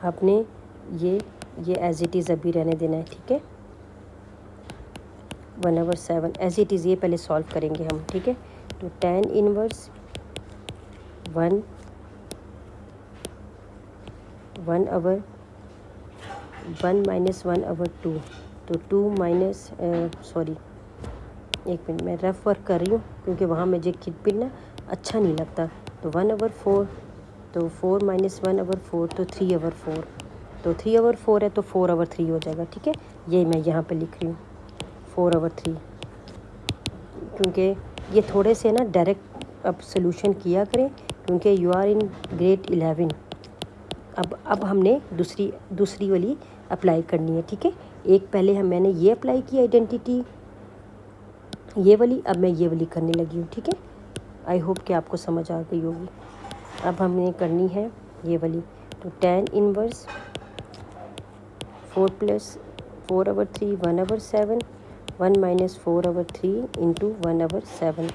आपने ये एज इट इज़ अभी रहने देना है, ठीक है। 1/7 एज इट इज़, ये पहले सॉल्व करेंगे हम, ठीक है। तो tan इनवर्स 1 - 1/2, तो 2 सॉरी एक मिनट, मैं रफ वर्क कर रही हूँ क्योंकि वहाँ मुझे कितने ना अच्छा नहीं लगता। तो 1/4, तो 4 - 1/4 तो 3/4, तो 3/4 है तो 4/3 हो जाएगा, ठीक है। ये मैं यहाँ पे लिख रही हूँ 4/3, क्योंकि ये थोड़े से ना डायरेक्ट अब सोल्यूशन किया करें, क्योंकि यू आर इन ग्रेड 11। अब हमने दूसरी वाली अप्लाई करनी है, ठीक है। एक पहले मैंने ये अप्लाई की आइडेंटिटी, ये वाली, अब मैं ये वाली करने लगी हूँ, ठीक है। आई होप कि आपको समझ आ गई होगी। अब हमने करनी है ये वाली, तो tan इनवर्स 4 + 4/3 1/7 1 - 4/3 × 1/7,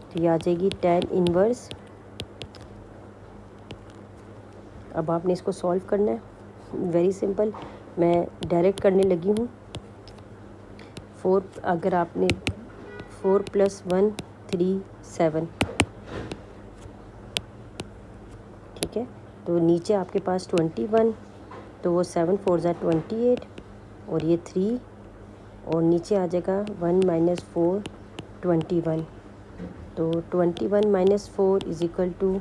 तो ये आ जाएगी tan इनवर्स। अब आपने इसको सॉल्व करना है, वेरी सिंपल, मैं डायरेक्ट करने लगी हूँ। 4, अगर आपने 4 + 1 3 7, ठीक है। तो नीचे आपके पास 21, तो वो 7 4 = 28, और ये 3, और नीचे आ जाएगा 1 - 4 21, तो 21 - 4 इज इक्वल टू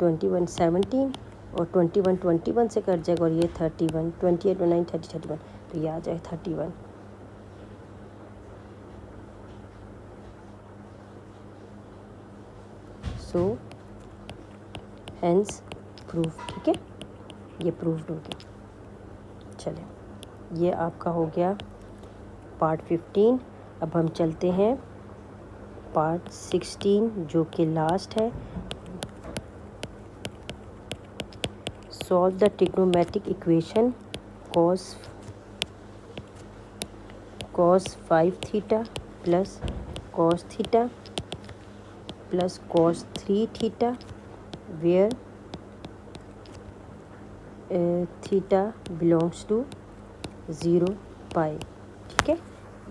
21 17, और 21 21 से कट जाएगा, और ये 31 28 9 30 31, तो ये आ जाए 31। सो हेंस प्रूफ, ठीक है, ये प्रूफ्ड हो गया। चले, ये आपका हो गया पार्ट 15। अब हम चलते हैं पार्ट 16, जो कि लास्ट है। Solve the trigonometric equation cos 5 theta plus cos theta plus cos 3 theta where theta belongs to 0 pi, ठीक है।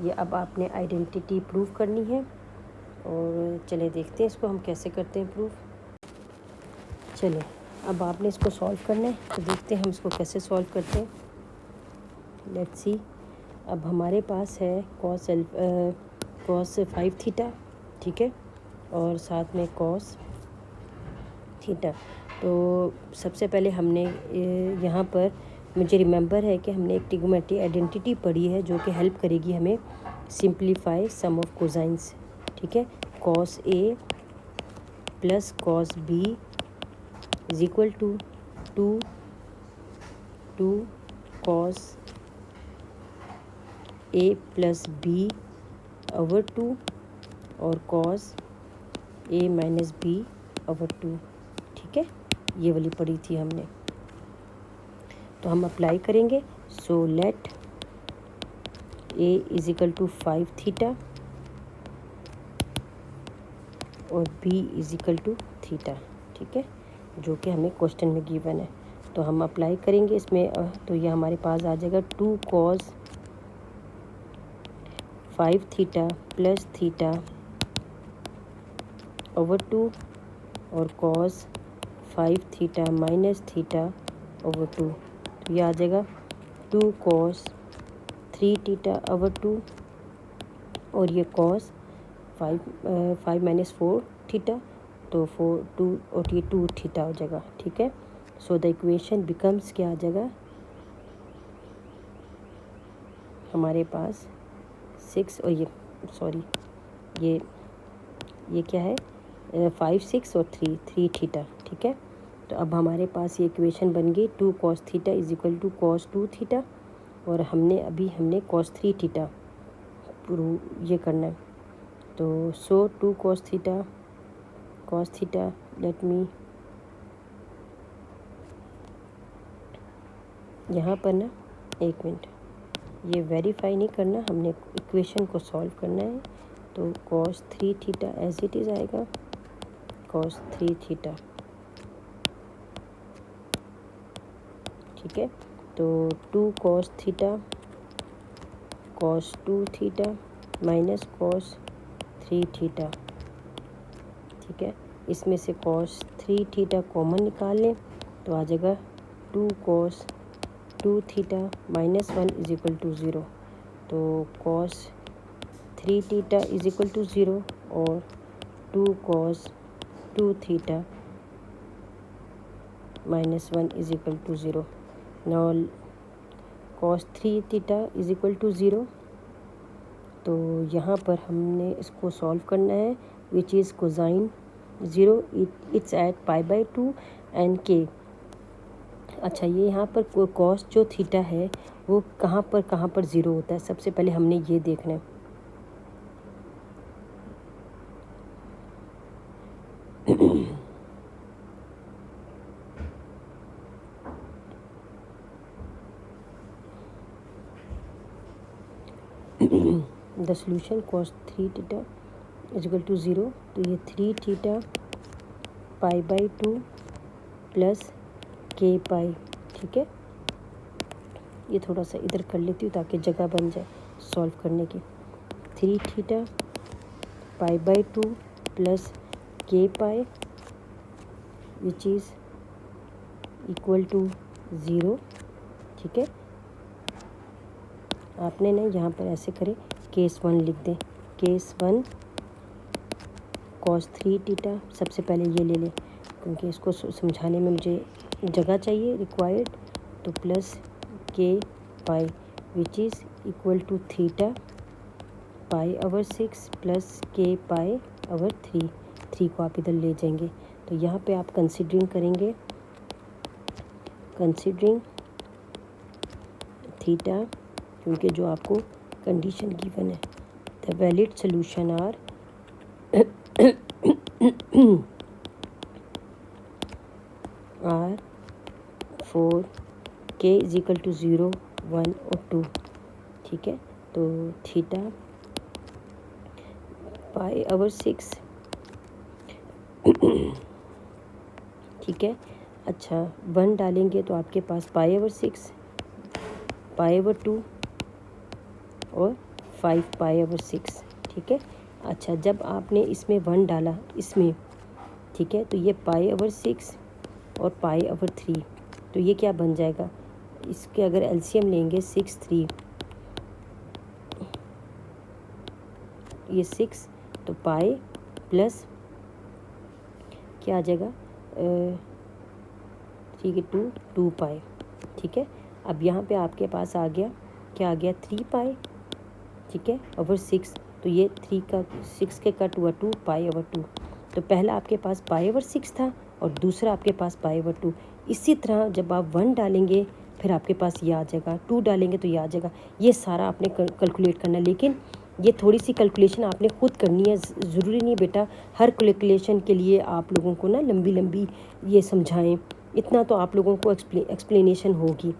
ये अब आपने आइडेंटिटी प्रूव करनी है, और चले देखते हैं इसको हम कैसे करते हैं प्रूफ। चले, अब आपने इसको सॉल्व करना है, तो देखते हैं हम इसको कैसे सॉल्व करते हैं। Let's see. अब हमारे पास है कॉस 5 थीटा, ठीक है, और साथ में कॉस थीटा। तो सबसे पहले हमने यहाँ पर मुझे रिमेंबर है कि हमने एक ट्रिग्नोमेट्री आइडेंटिटी पढ़ी है जो कि हेल्प करेगी हमें सिंप्लीफाई सम ऑफ कोसाइंस, ठीक है। Cos A plus cos B is equal to two cos A plus B over 2 और cos A minus B over 2, ठीक है। ये वाली पढ़ी थी हमने, तो हम अप्लाई करेंगे। So let a is equal to 5 theta और b is equal to theta, ठीक है, जो कि हमें क्वेश्चन में गिवन है। तो हम अप्लाई करेंगे इसमें, तो ये हमारे पास आ जाएगा 2 cos 5 theta plus theta over 2 और cos 5 theta minus theta over 2। तो ये आ जाएगा 2 कॉस 3 थीटा ओवर 2 और ये कॉस 5 माइनस 4 थीटा, तो 2 और ये 2 थीटा हो जाएगा, ठीक है। सो द इक्वेशन बिकम्स क्या आ जाएगा हमारे पास 6 और ये क्या है 5 6 और 3 थीटा, ठीक है। तो अब हमारे पास ये इक्वेशन बन गई 2 cos theta is equal to cos 2 theta, और हमने कॉस 3 थीटा ये करना है। तो so 2 cos theta let me यहाँ पर ना, एक मिनट, ये वेरीफाई नहीं करना, हमने इक्वेशन को सॉल्व करना है। तो cos 3 theta as it is आएगा, कॉस 3 थीटा, ठीक है। तो 2 cos theta cos 2 theta minus cos 3 theta, ठीक है। इसमें से कॉस 3 थीटा कॉमन निकाल लें तो आ जाएगा 2 cos 2 theta minus 1 is equal to 0। तो cos 3 theta is equal to 0 और 2 cos 2 theta minus 1 is equal to 0। Now cos 3 theta is equal to 0, तो यहाँ पर हमने इसको सॉल्व करना है, which is cosine 0 it's at π/2 and k. अच्छा, ये यहाँ पर कॉस जो थीटा है वो कहाँ पर 0 होता है, सबसे पहले हमने ये देखना है। The solution cos 3 theta is equal to 0, तो ये 3 थीटा π/2 प्लस के पाई, ठीक है। ये थोड़ा सा इधर कर लेती हूँ ताकि जगह बन जाए सॉल्व करने की। 3 theta π/2 plus k pi which is equal to 0, ठीक है। आपने ना यहाँ पर ऐसे करें, केस 1 लिख दें, केस 1 कॉस 3 थीटा, सबसे पहले ये ले लें क्योंकि इसको समझाने में मुझे जगह चाहिए रिक्वायर्ड। तो plus k pi which is equal to theta π/6 plus k π/3 को आप इधर ले जाएंगे। तो यहाँ पे आप कंसिडरिंग करेंगे, कंसिडरिंग थीटा, क्योंकि जो आपको कंडीशन गिवन है, the valid solution are for K is equal to 0 1 और 2, ठीक है। तो थीटा π/6, ठीक है। अच्छा, 1 डालेंगे तो आपके पास π/6 π/2 और 5π/6, ठीक है। अच्छा, जब आपने इसमें 1 डाला इसमें, ठीक है, तो ये π/6 और π/3, तो ये क्या बन जाएगा, इसके अगर एलसीएम लेंगे 6 3, ये 6 तो पाई प्लस क्या आ जाएगा 3 के 2 पाई। ठीक है, अब यहाँ पे आपके पास आ गया क्या आ गया 3 पाई। ठीक है, ओवर 6 तो ये 3 का 6 के कट हुआ 2 पाई ओवर 2। तो पहला आपके पास पाई ओवर 6 था और दूसरा आपके पास पाई ओवर 2। इसी तरह जब आप 1 डालेंगे फिर आपके पास ये आ जाएगा, 2 डालेंगे तो ये आ जाएगा। ये सारा आपने कैलकुलेट करना है, लेकिन ये थोड़ी सी कैलकुलेशन आपने खुद करनी है। ज़रूरी नहीं बेटा हर कैलकुलेशन के लिए आप लोगों को ना लंबी लंबी ये समझाएं, इतना तो आप लोगों को एक्सप्लेनेशन होगी।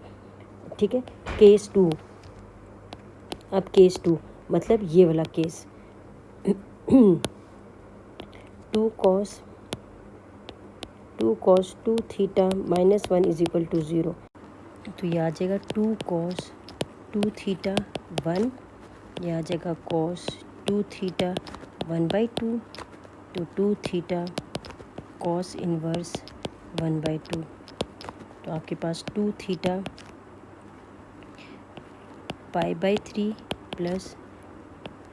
ठीक है, केस 2। अब केस 2 मतलब ये वाला case 2 cos 2 theta -1 is equal to 0। तो ये आ जाएगा 2 cos 2 थीटा 1, ये आ जाएगा cos 2 थीटा 1/2 तो 2 थीटा cos इनवर्स 1/2। तो आपके पास 2 थीटा π/3 प्लस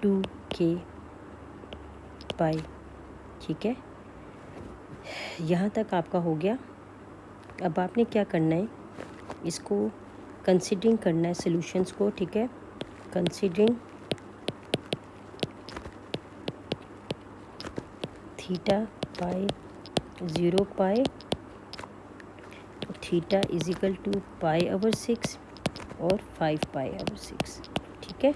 2k पाई। ठीक है, यहाँ तक आपका हो गया। अब आपने क्या करना है, इसको कंसीडरिंग करना है सॉल्यूशंस को। ठीक है, considering theta pi 0 pi theta is equal to pi over 6 और 5 पाई ओवर 6। ठीक है,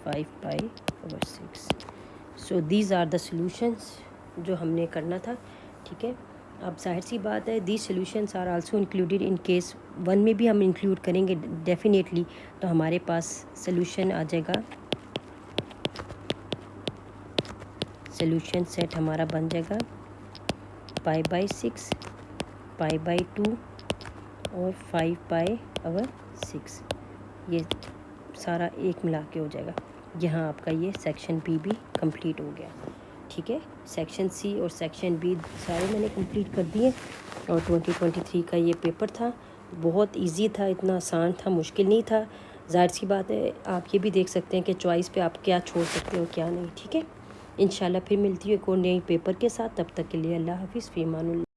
pi over 6। So these are the solutions जो हमने करना था। ठीक है, अब जाहिर सी बात है these solutions are also included in case 1 में भी हम इंक्लूड करेंगे डेफिनेटली। तो हमारे पास सॉल्यूशन आ जाएगा, सॉल्यूशन सेट हमारा बन जाएगा π/6 π/2 और 5 पाई ओवर 6। ये सारा एक मिला के हो जाएगा। यहाँ आपका ये सेक्शन बी भी कंप्लीट हो गया। ठीक है, सेक्शन सी और सेक्शन बी सारे मैंने कंप्लीट कर दिए। और 2023 का ये पेपर था, बहुत इजी था, इतना आसान था, मुश्किल नहीं था। ज़ाहिर सी बात है आप ये भी देख सकते हैं कि चॉइस पे आप क्या छोड़ सकते हो क्या नहीं। ठीक है, इंशाल्लाह फिर मिलती है एक और नई पेपर के साथ। तब तक के लिए अल्लाह हाफिज़, फ़ी अमानुल्लाह।